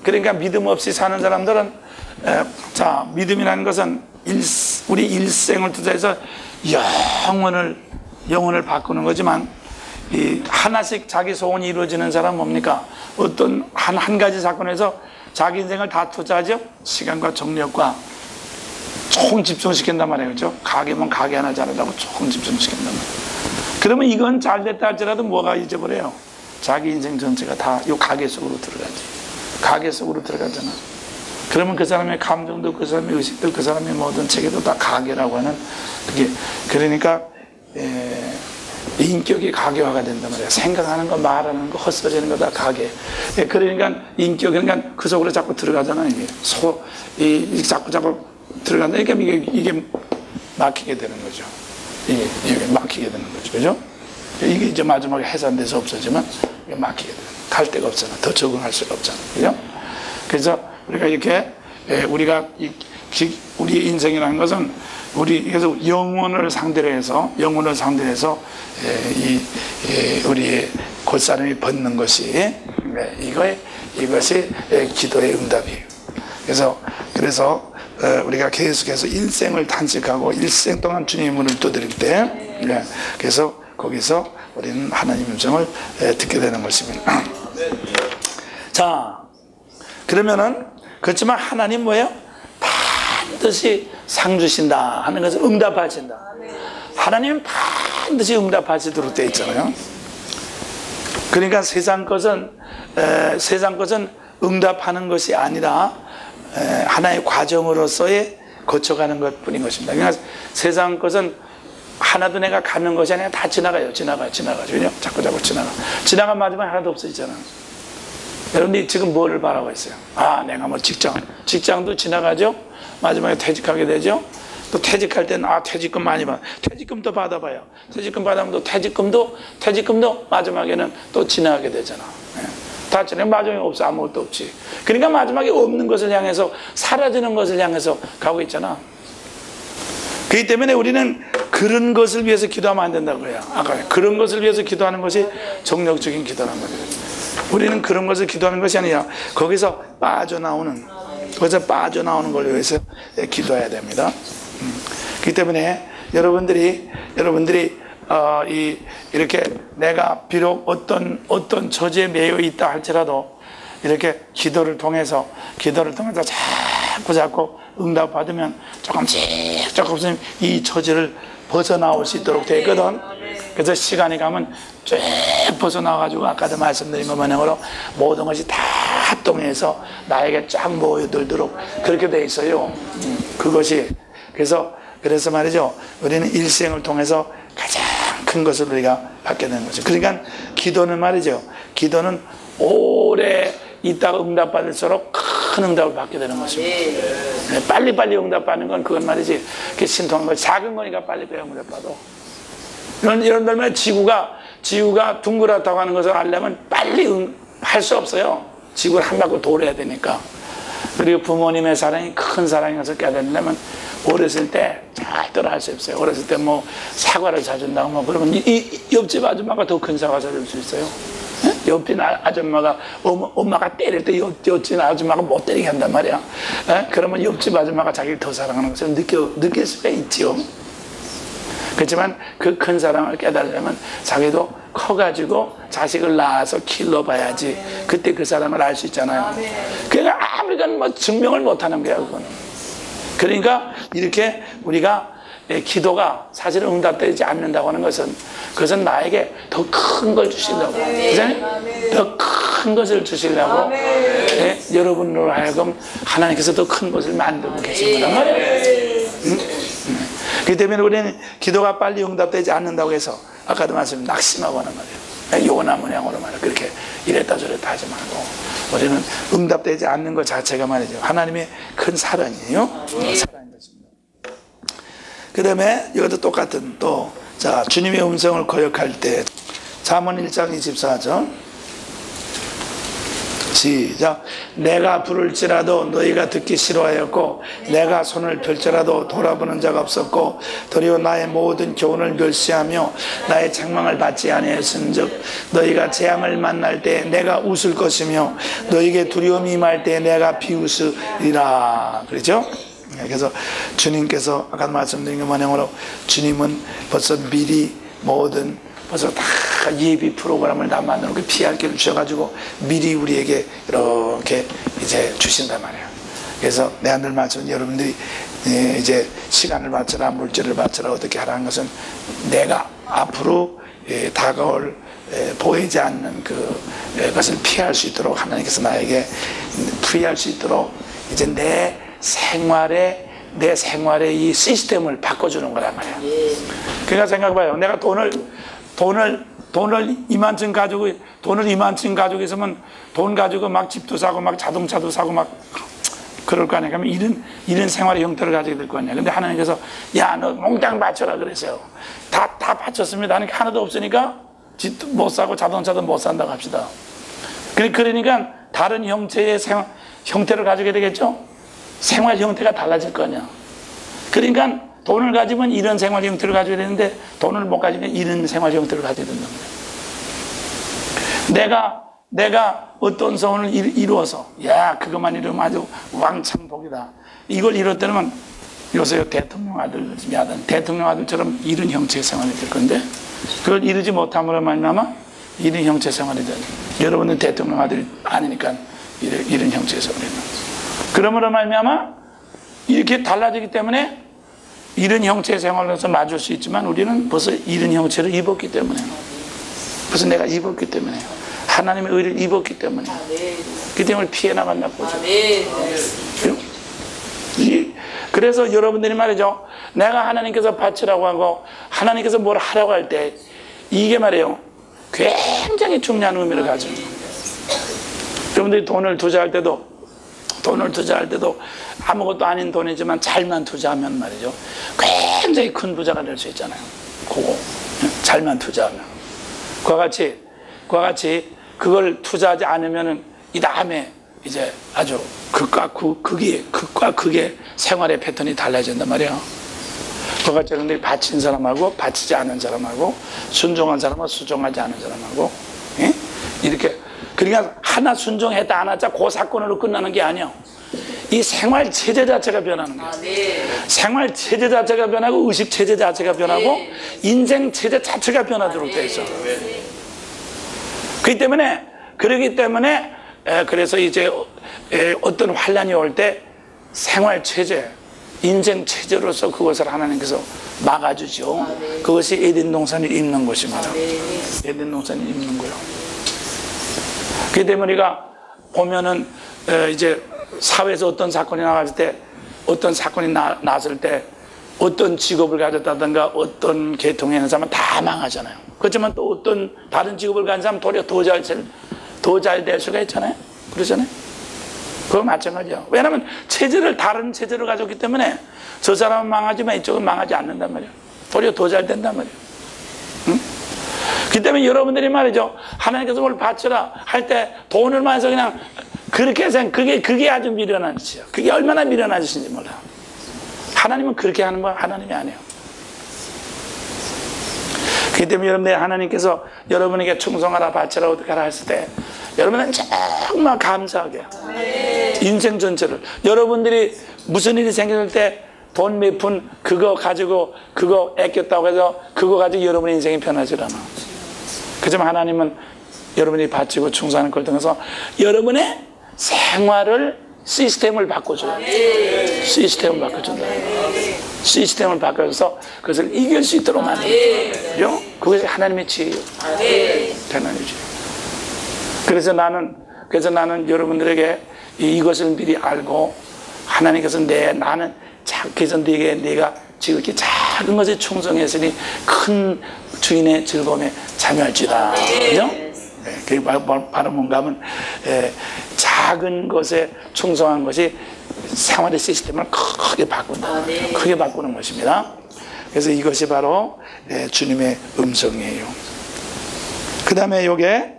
그러니까 믿음 없이 사는 사람들은 자, 믿음이라는 것은 우리 일생을 투자해서 영혼을 바꾸는 거지만 이 하나씩 자기 소원이 이루어지는 사람은 뭡니까? 어떤 한 가지 사건에서 자기 인생을 다 투자하죠? 시간과 정력과 총 집중시킨단 말이에요. 그렇죠? 가게면 가게 하나 잘하려고 총 집중시킨단 말이에요. 그러면 이건 잘 됐다 할지라도 뭐가 잊어버려요? 자기 인생 전체가 다 이 가게 속으로 들어가지. 가게 속으로 들어가잖아. 그러면 그 사람의 감정도 그 사람의 의식도 그 사람의 모든 체계도 다 가게라고 하는 그게 그러니까 인격이 가계화가 된단 말이야. 생각하는 거 말하는 거 헛소리하는 거 다 가계. 그러니까 인격 그러니까 그 속으로 자꾸 들어가잖아. 이게 자꾸 들어간다. 이게 막히게 되는 거죠. 이게 막히게 되는 거죠. 그죠? 이게 이제 마지막에 해산돼서 없어지면 이게 막히게 돼. 갈 데가 없잖아. 더 적응할 수가 없잖아. 그죠? 그래서 우리가 이렇게 우리 인생이라는 것은 그래서 영혼을 상대로 해서 우리의 곧사람이 벗는 것이 이것이 기도의 응답이에요. 그래서 우리가 계속해서 일생을 탄식하고 일생 동안 주님의 문을 두드릴 때 그래서 거기서 우리는 하나님의 음성을 듣게 되는 것입니다. 자, 그러면은 그렇지만 하나님 뭐예요? 반드시 상 주신다 하는 것은 응답하신다. 하나님은 반드시 응답하시도록 되어 있잖아요. 그러니까 세상 것은 응답하는 것이 아니라 하나의 과정으로서의 거쳐가는 것 뿐인 것입니다. 그러니까 세상 것은 하나도 내가 갖는 것이 아니라 다 지나가요. 그죠? 자꾸 지나간 마지막에 하나도 없어지잖아. 여러분들이 지금 뭐를 바라고 있어요? 내가 뭐 직장도 지나가죠? 마지막에 퇴직하게 되죠? 또 퇴직할 때는 퇴직금 많이 받아. 퇴직금도 받아봐요. 퇴직금 받으면 또 퇴직금도 마지막에는 또 지나가게 되잖아. 다 지나면 마지막에 없어. 아무것도 없지. 그러니까 마지막에 없는 것을 향해서 사라지는 것을 향해서 가고 있잖아. 그렇기 때문에 우리는 그런 것을 위해서 기도하면 안 된다고요. 아까 그런 것을 위해서 기도하는 것이 정력적인 기도란 말이에요. 우리는 그런 것을 기도하는 것이 아니라 거기서 빠져나오는 걸 위해서 기도해야 됩니다. 그렇기 때문에 여러분들이 이렇게 내가 비록 어떤 처지에 매여 있다 할지라도 이렇게 기도를 통해서 자꾸 응답받으면 조금씩 이 처지를 벗어나올 수 있도록 되어 있거든. 그래서 시간이 가면 쭉 벗어나가지고 아까도 말씀드린 것만으로 모든 것이 다 합동해서 나에게 쫙 모여들도록 그렇게 되어 있어요. 그것이 그래서 말이죠. 우리는 일생을 통해서 가장 큰 것을 우리가 받게 되는 거죠. 그러니까 기도는 말이죠. 기도는 오래 있다가 응답받을수록 큰 응답을 받게 되는 것입니다. 빨리빨리 응답받는 건 그건 말이지. 그게 신통한 거지. 작은 거니까 빨리빨리 응답받아. 이런 지구가 둥그랗다고 하는 것을 알려면 빨리 할 수 없어요. 지구를 한 바퀴 돌아야 되니까. 그리고 부모님의 사랑이 큰 사랑이어서 깨달으려면 어렸을 때 절대로 할 수 없어요. 어렸을 때 뭐 사과를 사준다고 뭐 그러면 이 옆집 아줌마가 더 큰 사과 사줄 수 있어요. 예? 옆집 아줌마가 엄마가 때릴 때 옆집 아줌마가 못 때리게 한단 말이야. 예? 그러면 옆집 아줌마가 자기를 더 사랑하는 것을 느낄 수가 있죠. 그렇지만 그 큰 사랑을 깨달으려면 자기도 커가지고 자식을 낳아서 길러봐야지 그때 그 사랑을 알 수 있잖아요. 그러니까 아무리간 뭐 증명을 못하는 거야 그거는. 그러니까 이렇게 우리가 기도가 사실은 응답되지 않는다고 하는 것은 그것은 나에게 더 큰 걸 주시려고, 더 큰 것을 주시려고 여러분으로 하여금 하나님께서 더 큰 것을 만들고 계신 거란 말이에요. 그렇기 때문에 우리는 기도가 빨리 응답되지 않는다고 해서 아까도 말씀드린 낙심하고 하는 말이에요. 요나 모양으로 말이에요. 그렇게 이랬다 저랬다 하지 말고 우리는 응답되지 않는 것 자체가 말이죠. 하나님의 큰 사랑이에요. 사랑인 것입니다. 그 다음에 이것도 똑같은 또 자 주님의 음성을 거역할 때 잠언 1장 24절 시작. 내가 부를지라도 너희가 듣기 싫어하였고 내가 손을 펼지라도 돌아보는 자가 없었고 도리어 나의 모든 교훈을 멸시하며 나의 책망을 받지 아니하였은즉 너희가 재앙을 만날 때 내가 웃을 것이며 너희에게 두려움이 임할 때 내가 비웃으리라. 그렇죠? 그래서 주님께서 아까 말씀드린 것 마냥으로 주님은 벌써 미리 모든 벌써 다 예비 프로그램을 다 만들고 피할 길을 주셔가지고 미리 우리에게 이렇게 이제 주신단 말이에요. 그래서 내가 늘 말씀 여러분들이 이제 시간을 바쳐라 물질을 바쳐라 어떻게 하라는 것은 내가 앞으로 다가올 보이지 않는 그것을 피할 수 있도록 하나님께서 나에게 피할 수 있도록 이제 내 생활의 이 시스템을 바꿔주는 거란 말이에요. 그러니까 생각해봐요. 내가 돈을 이만큼 가지고 있으면 돈 가지고 막 집도 사고 막 자동차도 사고 막 그럴 거 아니에요. 그러면 이런 생활의 형태를 가지게 될 거 아니에요. 근데 하나님께서 야, 너 몽땅 바쳐라 그랬어요. 다 바쳤습니다. 그러니까 하나도 없으니까 집도 못 사고 자동차도 못 산다고 합시다. 그러니까 다른 형태의 형태를 가지게 되겠죠? 생활 형태가 달라질 거 아니야. 그러니까 돈을 가지면 이런 생활 형태를 가져야 되는데 돈을 못 가지면 이런 생활 형태를 가져야 된다. 내가 어떤 소원을 이루어서 야 그것만 이루면 아주 왕창 복이다. 이걸 이뤘다면 요새 대통령 아들처럼 이런 형체의 생활이 될 건데 그걸 이루지 못함으로 말미암아 이런 형체의 생활이 돼. 여러분은 대통령 아들이 아니니까 이런 형체의 생활이 돼. 그러므로 말미암아 이렇게 달라지기 때문에 이런 형체의 생활에서 맞을 수 있지만 우리는 벌써 이런 형체를 입었기 때문에 벌써 내가 입었기 때문에 하나님의 의를 입었기 때문에 그 때문에 피해 나간다고 보죠. 그래서 여러분들이 말이죠. 내가 하나님께서 바치라고 하고 하나님께서 뭘 하라고 할 때 이게 말이에요. 굉장히 중요한 의미를 가져요. 여러분들이 돈을 투자할 때도 아무것도 아닌 돈이지만 잘만 투자하면 말이죠. 굉장히 큰 부자가 될 수 있잖아요. 그거 잘만 투자하면. 그와 같이 그걸 투자하지 않으면은 이 다음에 이제 아주 극과 극의 생활의 패턴이 달라진단 말이에요. 그와 같이 여러분들이 바친 사람하고 바치지 않은 사람하고 순종한 사람하고 순종하지 않은 사람하고 이렇게 그러니까 하나 순종했다 안 하자 그 사건으로 끝나는 게 아니에요. 이 생활 체제 자체가 변하는 거예요. 생활 체제 자체가 변하고 의식 체제 자체가 변하고 인생 체제 자체가 변하도록 되어 있어. 그렇기 때문에 그래서 이제 어떤 환란이 올 때 생활 체제, 인생 체제로서 그것을 하나님께서 막아주죠. 그것이 에덴 동산을 입는 것입니다. 에덴 동산을 입는 거예요. 그렇기 때문에 우리가 보면은 이제 사회에서 어떤 사건이 나왔을 때 어떤 사건이 났을 때 어떤 직업을 가졌다든가 어떤 계통에 있는 사람은 다 망하잖아요. 그렇지만 또 어떤 다른 직업을 가진 사람은 도리어 더 잘 될 수가 있잖아요. 그러잖아요. 그거 마찬가지야. 왜냐하면 다른 체제를 가졌기 때문에 저 사람은 망하지만 이쪽은 망하지 않는단 말이에요. 도리어 더 잘 된단 말이에요. 응? 그 때문에 여러분들이 말이죠. 하나님께서 뭘 바쳐라 할 때 돈을 많이 해서 그냥 그렇게 그게 아주 미련한 짓이에요. 그게 얼마나 미련한 짓인지 몰라. 하나님은 그렇게 하는 건 하나님이 아니에요. 그렇기 때문에 여러분들 하나님께서 여러분에게 충성하라 바치라 어떻게 하라 했을 때 여러분은 정말 감사하게 인생 전체를 여러분들이 무슨 일이 생겼을 때 돈 몇 푼 그거 가지고 그거 아꼈다고 해서 그거 가지고 여러분의 인생이 변하지 않아. 그지만 하나님은 여러분이 바치고 충성하는 걸 통해서 여러분의 생활을 시스템을 바꿔줘요. 시스템을 바꿔준다. 시스템을 바꿔서 그것을 이길 수 있도록 만들어줘요. 그것이 하나님의 지혜예요. 하나님의 지혜. 그래서 나는 여러분들에게 이것을 미리 알고 하나님께서 나는 그래서 네가 지금 이렇게 작은 것에 충성했으니 큰 주인의 즐거움에 참여할지다. 그죠? 그게 바로 뭔가 하면 작은 것에 충성한 것이 생활의 시스템을 크게 바꾼다. 크게 바꾸는 것입니다. 그래서 이것이 바로 주님의 음성이에요. 그 다음에 요게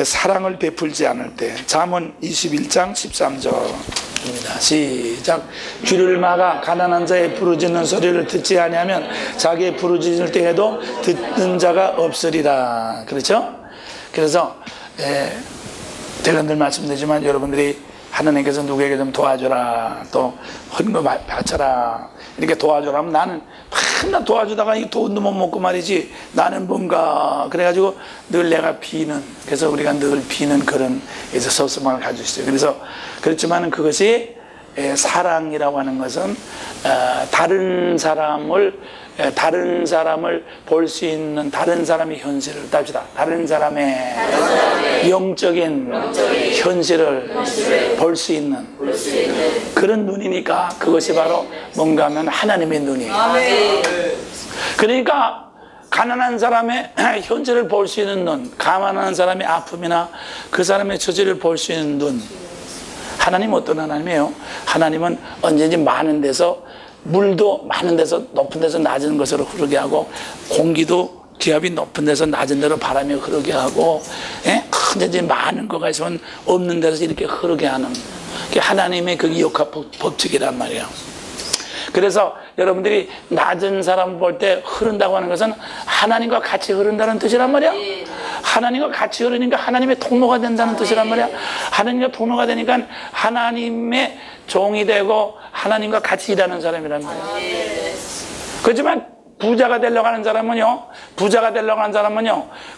사랑을 베풀지 않을 때 잠언 21장 13절입니다. 시작. 귀를 막아 가난한 자의 부르짖는 소리를 듣지 아니하면 자기의 부르짖을 때에도 듣는 자가 없으리라. 그렇죠? 그래서 제가 늘 말씀드리지만 여러분들이 하나님께서 누구에게 좀 도와줘라, 또 헌금 바쳐라 이렇게 도와줘라 하면 나는 맨날 도와주다가 이 돈도 못 먹고 말이지 나는 뭔가 그래가지고 늘 내가 비는, 그래서 우리가 늘 비는 그런 섭섭함을 가지고 있어요. 그래서 그렇지만은 그것이 사랑이라고 하는 것은 다른 사람을 볼 수 있는 다른 사람의 현실을 답시다. 다른 사람의 영적인 현실을 볼 수 있는 그런 눈이니까 그것이 바로 뭔가 하면 하나님의 눈이에요. 그러니까 가난한 사람의 현실을 볼 수 있는 눈, 가난한 사람의 아픔이나 그 사람의 처지를 볼 수 있는 눈. 하나님은 어떤 하나님이에요? 하나님은 언제든지 많은 데서 물도 많은 데서 높은 데서 낮은 것으로 흐르게 하고 공기도 기압이 높은 데서 낮은 데로 바람이 흐르게 하고 언제든지 많은 거가 있으면 없는 데서 이렇게 흐르게 하는 그게 하나님의 그 역학 법칙이란 말이에요. 그래서 여러분들이 낮은 사람 볼 때 흐른다고 하는 것은 하나님과 같이 흐른다는 뜻이란 말이야. 하나님과 같이 흐르니까 하나님의 통로가 된다는 뜻이란 말이야. 하나님과 통로가 되니까 하나님의 종이 되고 하나님과 같이 일하는 사람이란 말이야. 그렇지만 부자가 되려고 하는 사람은요,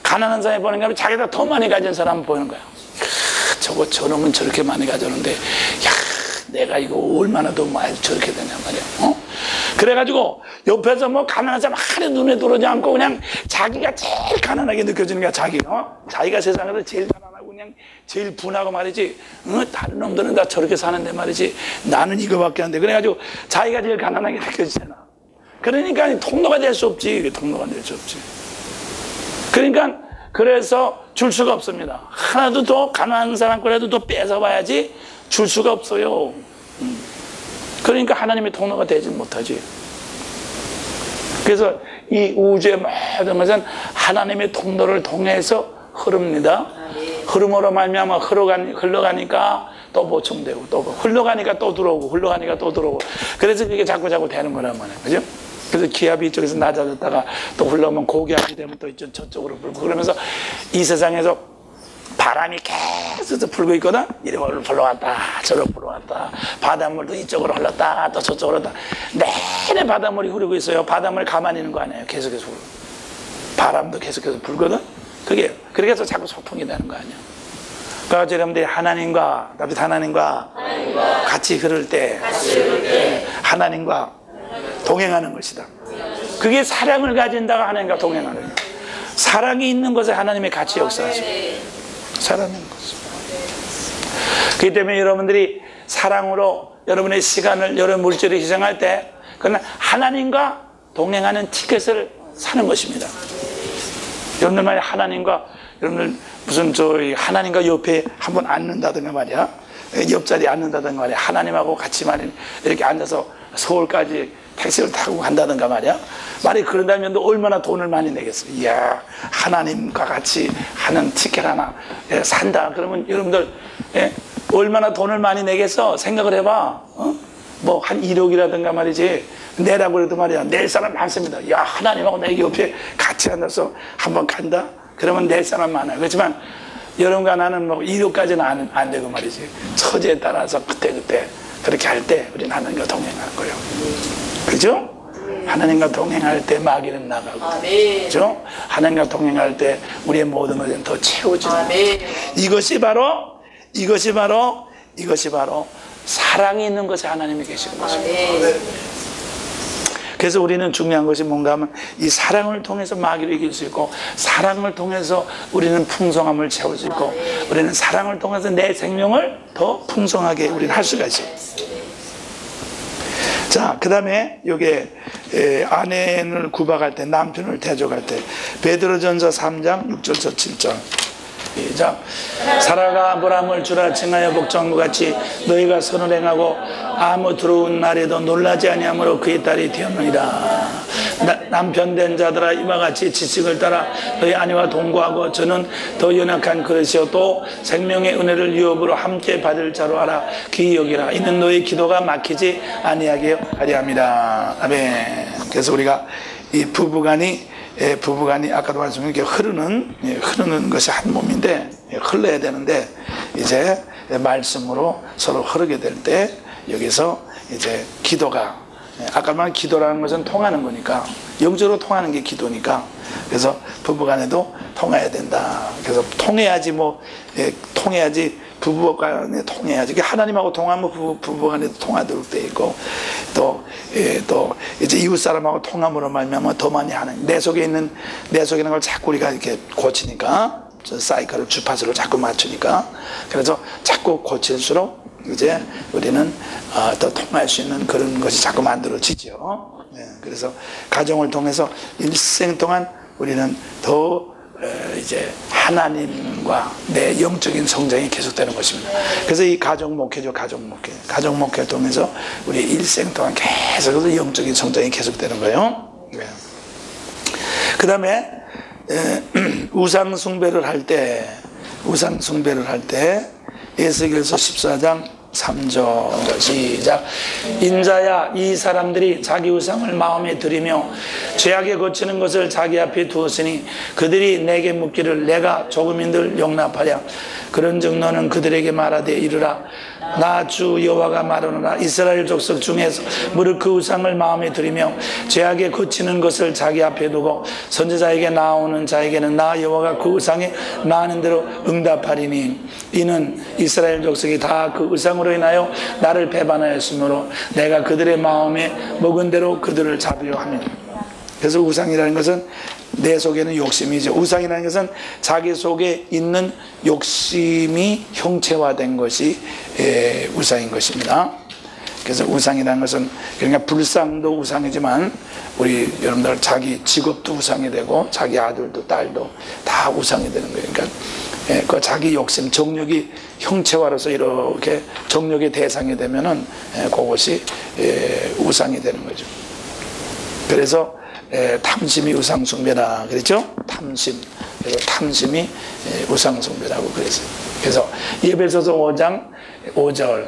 가난한 사람이 보는 게 아니라 자기가 더 많이 가진 사람을 보이는 거야. 저놈은 저렇게 많이 가졌는데 내가 이거 얼마나 더 많이 저렇게 되냐 말이야. 그래가지고 옆에서 뭐 가난한 사람 하루 눈에 들어오지 않고 그냥 자기가 제일 가난하게 느껴지는 거야. 자기가 세상에서 제일 가난하고 그냥 제일 분하고 말이지. 다른 놈들은 다 저렇게 사는데 말이지. 나는 이거밖에 안 돼. 그래가지고 자기가 제일 가난하게 느껴지잖아. 그러니까 통로가 될 수 없지. 통로가 될 수 없지. 그러니까 그래서 줄 수가 없습니다. 하나도 더 가난한 사람 거라도 더 뺏어봐야지 줄 수가 없어요. 그러니까 하나님의 통로가 되지 못하지. 그래서 이 우주의 모든 것은 하나님의 통로를 통해서 흐릅니다. 흐름으로 말미암아 흘러가니까 또 보충되고 또 흘러가니까 또 들어오고 흘러가니까 또 들어오고 그래서 그게 자꾸 되는 거란 말이에요. 그죠? 그래서 기압이 이쪽에서 낮아졌다가 또 흘러오면 고기압이 되면 또 저쪽으로 불고 그러면서 이 세상에서 바람이 계속 불고 있거든. 이리로 불러왔다 저리로 불러왔다. 바닷물도 이쪽으로 흘렀다 또 저쪽으로 흘렀다. 내내 바닷물이 흐르고 있어요. 바닷물이 가만히 있는 거 아니에요. 계속해서 흐르고 바람도 계속해서 불거든. 그게 그렇게 해서 자꾸 소통이 되는 거 아니에요. 그러니까 여러분들이 하나님과 같이 흐를 때 하나님과 동행하는 것이다. 그게 사랑을 가진다가 하나님과 동행하는 거예요. 사랑이 있는 것에 하나님의 같이 역사하시고 사랑인 것입니다. 그렇기 때문에 여러분들이 사랑으로 여러분의 시간을, 여러분 물질을 희생할 때 그건 하나님과 동행하는 티켓을 사는 것입니다. 여러분들 만약 하나님과 여러분들 무슨 하나님과 옆에 한번 앉는다든가 말이야, 옆자리에 앉는다든가 말이야, 하나님하고 같이 말이야 이렇게 앉아서 서울까지 택시를 타고 간다든가 말이야. 말이 그런다면 너 얼마나 돈을 많이 내겠어. 이야, 하나님과 같이 하는 티켓 하나 산다. 그러면 여러분들 얼마나 돈을 많이 내겠어. 생각을 해봐. 뭐 한 1억이라든가 말이지 내라고 그래도 말이야 낼 사람 많습니다. 야 하나님하고 내 옆에 같이 앉아서 한번 간다? 그러면 낼 사람 많아요. 그렇지만 여러분과 나는 뭐 1억까지는 안 되고 말이지 처지에 따라서 그때그때 그렇게 할 때 우리는 하나님과 동행하는 거예요. 그죠? 하나님과 동행할 때 마귀는 나가고 그죠? 하나님과 동행할 때 우리의 모든 것은 더 채워지는 거예요. 이것이 바로 사랑이 있는 것에 하나님이 계시는 것입니다. 그래서 우리는 중요한 것이 뭔가 하면 이 사랑을 통해서 마귀를 이길 수 있고 사랑을 통해서 우리는 풍성함을 채울 수 있고 우리는 사랑을 통해서 내 생명을 더 풍성하게 우리는 할 수가 있어요. 자, 그 다음에 요게 아내를 구박할 때 남편을 대적할 때 베드로전서 3장 6절에서 7절 시작. 사라가 아브라함을 주라 칭하여 복종한 것 같이 너희가 선을 행하고 아무 들어온 날에도 놀라지 아니하므로 그의 딸이 되었느니라. 남편 된 자들아 이와 같이 지식을 따라 너희 아내와 동거하고 저는 더 연약한 그릇이요 또 생명의 은혜를 유업으로 함께 받을 자로 알아 귀히 여기라. 이는 너희 기도가 막히지 아니하게 하려 함이라. 아멘. 그래서 우리가 이 부부간이 아까도 말씀드린 게 흐르는 것이 한 몸인데 흘러야 되는데 이제 말씀으로 서로 흐르게 될 때 여기서 이제 기도가 아까 말한 기도라는 것은 통하는 거니까 영적으로 통하는 게 기도니까 그래서 부부간에도 통해야 된다. 그래서 통해야지 부부간에 통해야지. 하나님하고 통하면 부부간에도 통하도록 돼 있고 또 이제 이웃 사람하고 통함으로 말미암아 더 많이 하는 내 속에 있는 걸 자꾸 우리가 이렇게 고치니까 사이클을 주파수를 자꾸 맞추니까 그래서 자꾸 고칠수록 이제 우리는 더 통할 수 있는 그런 것이 자꾸 만들어지죠. 그래서 가정을 통해서 일생 동안 우리는 더 이제 하나님과 내 영적인 성장이 계속되는 것입니다. 그래서 이 가정 목회를 통해서 우리 일생 동안 계속해서 영적인 성장이 계속되는 거예요. 그 다음에 우상 숭배를 할 때 에스겔서 14장 3절 시작. 인자야 이 사람들이 자기 우상을 마음에 들이며 죄악에 거치는 것을 자기 앞에 두었으니 그들이 내게 묻기를 내가 조금인들 용납하랴. 그런즉 너는 그들에게 말하되 이르라. 나 주 여호와가 말하노라. 이스라엘 족속 중에서 무릇 그 우상을 마음에 들이며 죄악에 거치는 것을 자기 앞에 두고 선지자에게 나오는 자에게는 나 여호와가 그 우상에 많은 대로 응답하리니 이는 이스라엘 족속이 다 그 우상으로 인하여 나를 배반하였으므로 내가 그들의 마음에 먹은 대로 그들을 잡으려 합니다. 그래서 우상이라는 것은 내 속에는 욕심이죠. 우상이라는 것은 자기 속에 있는 욕심이 형체화된 것이 우상인 것입니다. 그래서 우상이라는 것은 그러니까 불상도 우상이지만 우리 여러분들 자기 직업도 우상이 되고 자기 아들도 딸도 다 우상이 되는 거예요. 그러니까 그 자기 욕심, 정욕이 형체화로서 이렇게 정욕의 대상이 되면은 그것이 우상이 되는 거죠. 그래서 탐심이 우상숭배라 그랬죠? 그래서 탐심이 우상숭배라고 그랬어요. 그래서 에베소서 5장 5절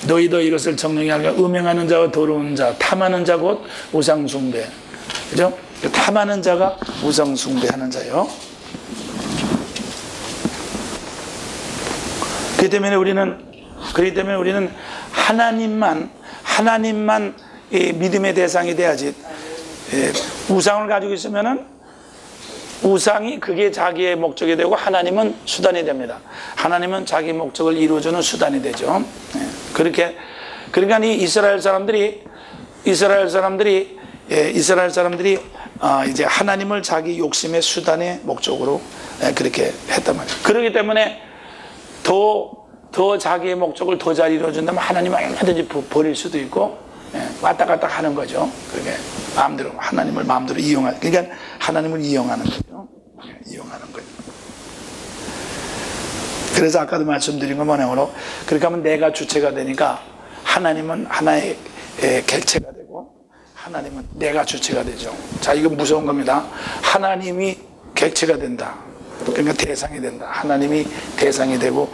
너희도 이것을 정령히 알고 음행하는 자와 더러운 자 탐하는 자 곧 우상숭배. 그죠? 탐하는 자가 우상숭배하는 자예요. 그렇기 때문에 우리는 하나님만 믿음의 대상이 돼야지. 우상을 가지고 있으면은 우상이 그게 자기의 목적이 되고 하나님은 수단이 됩니다. 하나님은 자기 목적을 이루어주는 수단이 되죠. 그러니까 이 이스라엘 사람들이 이제 하나님을 자기 욕심의 수단의 목적으로 그렇게 했단 말이에요. 그렇기 때문에 더 자기의 목적을 더 잘 이루어준다면 하나님은 얼마든지 버릴 수도 있고 왔다 갔다 하는 거죠. 그게 하나님을 마음대로 그러니까 하나님을 이용하는 거죠. 이용하는 거죠. 그래서 아까도 말씀드린 거 뭐냐면 그렇게 하면 내가 주체가 되니까 하나님은 하나의 객체가 되고 하나님은 내가 주체가 되죠. 자, 이거 무서운 겁니다. 하나님이 객체가 된다. 그러니까 대상이 된다. 하나님이 대상이 되고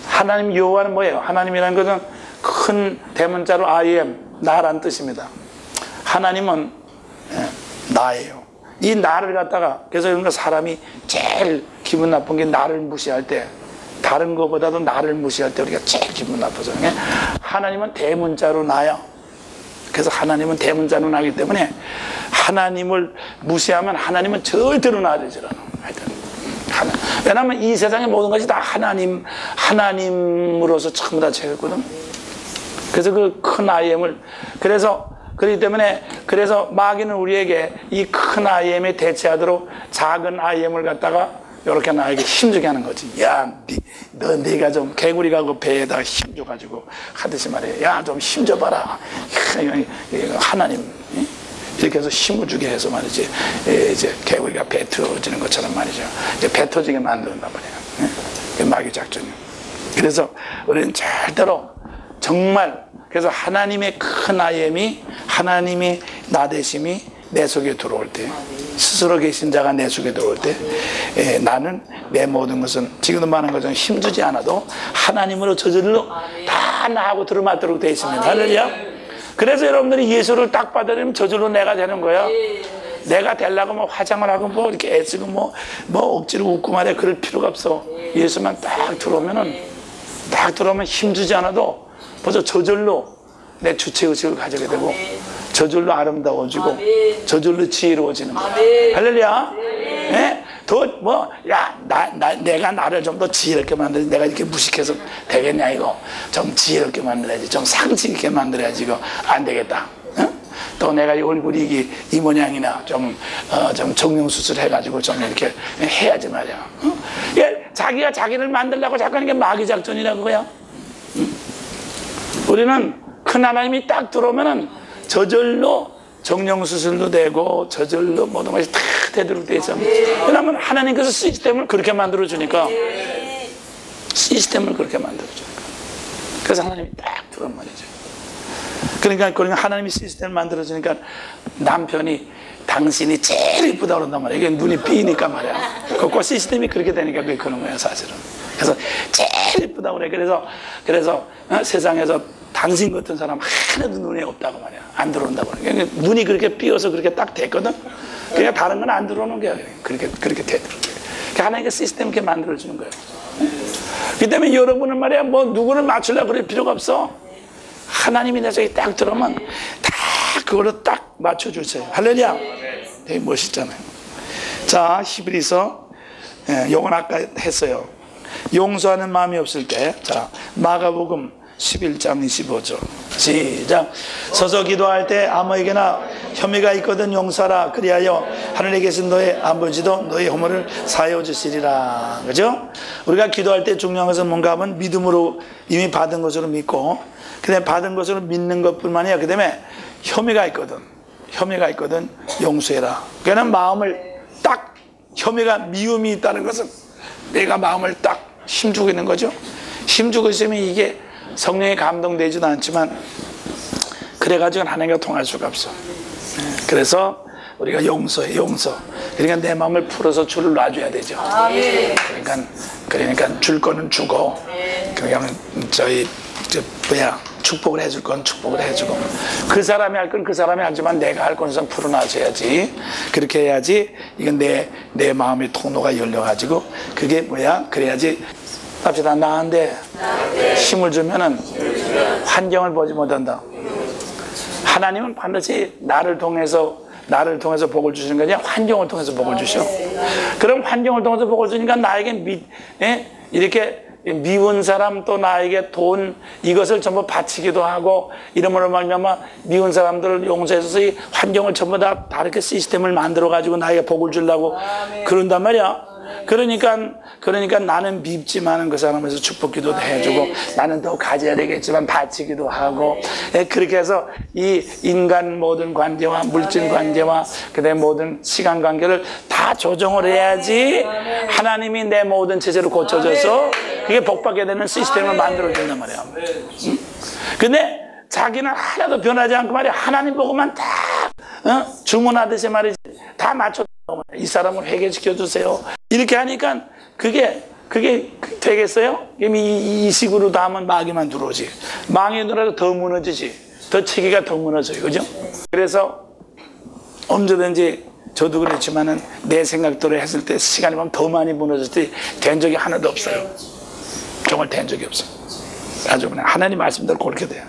하나님 여호와는 뭐예요? 하나님이라는 것은 큰 대문자로 I am, 나란 뜻입니다. 하나님은 나예요. 이 나를 갖다가, 그래서 그런가 사람이 제일 기분 나쁜 게 나를 무시할 때, 다른 것보다도 나를 무시할 때 우리가 제일 기분 나쁘죠. 하나님은 대문자로 나요. 그래서 하나님은 대문자로 나기 때문에 하나님을 무시하면 하나님은 절대로 나아지질 않아요. 왜냐하면 이 세상의 모든 것이 다 하나님으로서 전부 다 채웠거든. 그래서 그 큰 IM을, 그렇기 때문에, 그래서 마귀는 우리에게 이 큰 IM에 대체하도록 작은 IM을 갖다가 이렇게 나에게 힘주게 하는 거지. 야, 네가 좀 개구리가 그 배에다 힘줘가지고 하듯이 말이야. 야, 좀 힘줘봐라. 하나님. 이렇게 해서 힘을 주게 해서 말이지. 이제 개구리가 배 터지는 것처럼 말이죠. 이제 배 터지게 만든단 말이에요. 그 마귀 작전이에요. 그래서 우리는 절대로 정말, 그래서 하나님의 큰 IM이, 하나님의 나대심이 내 속에 들어올 때, 스스로 계신 자가 내 속에 들어올 때, 나는 내 모든 것은 지금도 말한 것처럼 힘주지 않아도 하나님으로 저절로 다 나하고 들어맞도록 되어 있습니다. 할렐루야. 그래서 여러분들이 예수를 딱 받아들이면 저절로 내가 되는 거야. 내가 되려고 뭐 화장을 하고 뭐 이렇게 애쓰고 뭐 억지로 웃고 말이야. 그럴 필요가 없어. 예수만 딱 들어오면 힘주지 않아도 벌써 저절로 내 주체의식을 가지게 되고 저절로 아름다워지고 저절로 지혜로워지는 거야. 할렐루야. 내가 나를 좀 더 지혜롭게 만들지. 내가 이렇게 무식해서 되겠냐 이거. 좀 지혜롭게 만들어야지. 좀 상식 있게 만들어야지. 이거 안 되겠다. 또 내가 이 얼굴이 이 모양이나 좀 정명수술 해가지고 좀 이렇게 해야지 말이야. 자기가 자기를 만들려고 자꾸 하는 게 마귀 작전이라고 그거야. 우리는 큰 하나님이 딱 들어오면은 저절로 정령수술도 되고 저절로 모든 것이 다 되도록 되어 있어요. 왜냐하면 하나님께서 시스템을 그렇게 만들어주니까. 시스템을 그렇게 만들어주니까. 그래서 하나님이 딱 들어온 말이죠. 그러니까 하나님이 시스템을 만들어주니까 남편이 당신이 제일 이쁘다 그런단 말이야. 이게 눈이 삐니까 말이야. 그 시스템이 그렇게 되니까 그게 그런 거야 사실은. 그래서 제일 이쁘다 그래. 그래서 세상에서 당신 같은 사람 하나도 눈에 없다고 말이야. 안 들어온다고. 그러니까 눈이 그렇게 삐어서 그렇게 딱 됐거든. 그러니까 다른 건 안 들어오는 거야. 그렇게 되도록. 그러니까 하나님께 시스템 이렇게 만들어주는 거예요. 그 때문에 여러분은 말이야, 뭐 누구를 맞추려고 그럴 필요가 없어. 하나님이 내 속에 딱 들어오면 다 그걸로 딱 맞춰주세요. 할렐루야. 되게 멋있잖아요. 자, 히브리서, 요건 아까 했어요. 용서하는 마음이 없을 때, 자, 마가복음 11장 25절. 시작. 서서 기도할 때 아무에게나 혐의가 있거든 용서하라. 그리하여 하늘에 계신 너의 아버지도 너의 허물을 사하여 주시리라. 그죠? 우리가 기도할 때 중요한 것은 뭔가 하면 믿음으로 이미 받은 것으로 믿고, 그 다음에 받은 것으로 믿는 것 뿐만 아니라 그 다음에 혐의가 있거든 용서해라. 그러니까 마음을 딱, 혐의가 미움이 있다는 것은 내가 마음을 딱 힘주고 있는 거죠. 힘주고 있으면 이게 성령에 감동되지도 않지만 그래가지고 하나님과 통할 수가 없어. 그래서 우리가 용서해. 그러니까 내 마음을 풀어서 줄을 놔줘야 되죠. 그러니까 줄 거는 주고, 그냥 축복을 해줄 건 축복을 해주고, 그 사람이 할 건 그 사람이 하지만 내가 할 건 우선 풀어놔줘야지. 그렇게 해야지 이건 내 마음의 통로가 열려가지고 그게 뭐야? 그래야지. 합시다. 나한테 힘을 주면은 환경을 보지 못한다. 하나님은 반드시 나를 통해서 복을 주시는 거냐? 환경을 통해서 복을 주셔. 그럼 환경을 통해서 복을 주니까 나에게 이렇게 미운 사람, 또 나에게 돈, 이것을 전부 바치기도 하고, 이름으로 말미암아 미운 사람들을 용서해서 이 환경을 전부 다 이렇게 시스템을 만들어 가지고 나에게 복을 주려고 그런단 말이야. 그러니까 나는 밉지만은 그 사람에서 축복기도도 해주고, 나는 더 가져야 되겠지만 바치기도 하고, 그렇게 해서 이 인간 모든 관계와 물질 관계와 그다음에 모든 시간 관계를 다 조정을 해야지 하나님이 내 모든 체제를 고쳐줘서 그게 복받게 되는 시스템을 만들어준단 말이야. 근데 자기는 하나도 변하지 않고 말이야, 하나님 보고만 다 주문하듯이 말이지 다 맞춰. 이 사람을 회개시켜 주세요. 이렇게 하니까 그게 그게 되겠어요? 이 식으로 다 하면 마귀만 들어오지. 망해더라도 더 무너지지. 더 체계가 더 무너져요. 그죠? 그래서 언제든지 저도 그렇지만은 내 생각대로 했을 때 시간이 보면 더 많이 무너질 때 된 적이 하나도 없어요. 정말 된 적이 없어요. 아주 그냥 하나님 말씀대로 그렇게 돼요.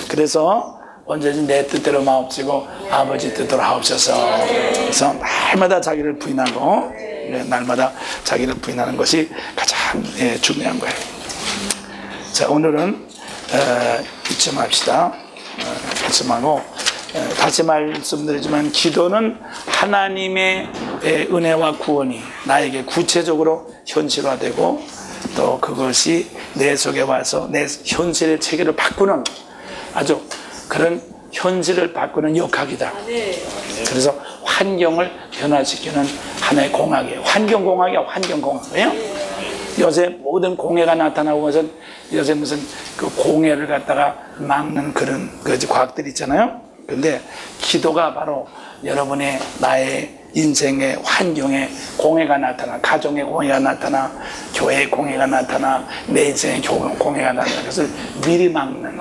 그래서 언제든지 내 뜻대로 마옵시고 아버지 뜻대로 하옵소서. 그래서 날마다 자기를 부인하고 날마다 자기를 부인하는 것이 가장 중요한 거예요. 자, 오늘은 이쯤 합시다. 이쯤 하고 다시 말씀드리지만 기도는 하나님의 은혜와 구원이 나에게 구체적으로 현실화되고 또 그것이 내 속에 와서 내 현실의 체계를 바꾸는 아주 그런 현실을 바꾸는 역학이다. 그래서 환경을 변화시키는 하나의 공학이에요. 환경공학이야, 환경공학이에요. 요새 모든 공해가 나타나고 것은 요새 무슨 그 공해를 갖다가 막는 그런 과학들이 있잖아요. 근데 기도가 바로 여러분의 나의 인생의 환경에 공해가 나타나, 가정의 공해가 나타나, 교회의 공해가 나타나, 내 인생의 공해가 나타나, 그것을 미리 막는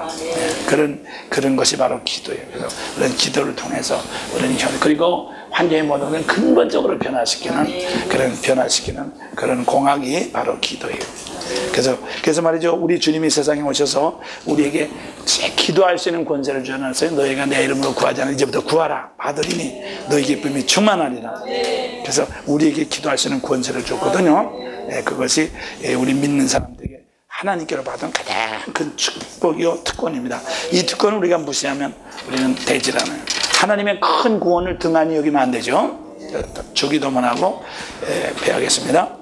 그런 것이 바로 기도예요. 그래서 그런 기도를 통해서 우리는 그리고 환경의 모든 걸 근본적으로 변화시키는 그런 공학이 바로 기도예요. 그래서 말이죠. 우리 주님이 세상에 오셔서 우리에게 기도할 수 있는 권세를 주셨어요. 너희가 내 이름으로 구하지 않으면 이제부터 구하라. 받으리니 너희 기쁨이 충만하리라. 그래서 우리에게 기도할 수 있는 권세를 줬거든요. 그것이 우리 믿는 사람들에게 하나님께로 받은 가장 큰 축복이요 특권입니다. 이 특권을 우리가 무시하면 우리는 되질 않아요. 하나님의 큰 구원을 등한히 여기면 안 되죠. 주기도만 하고 배하겠습니다.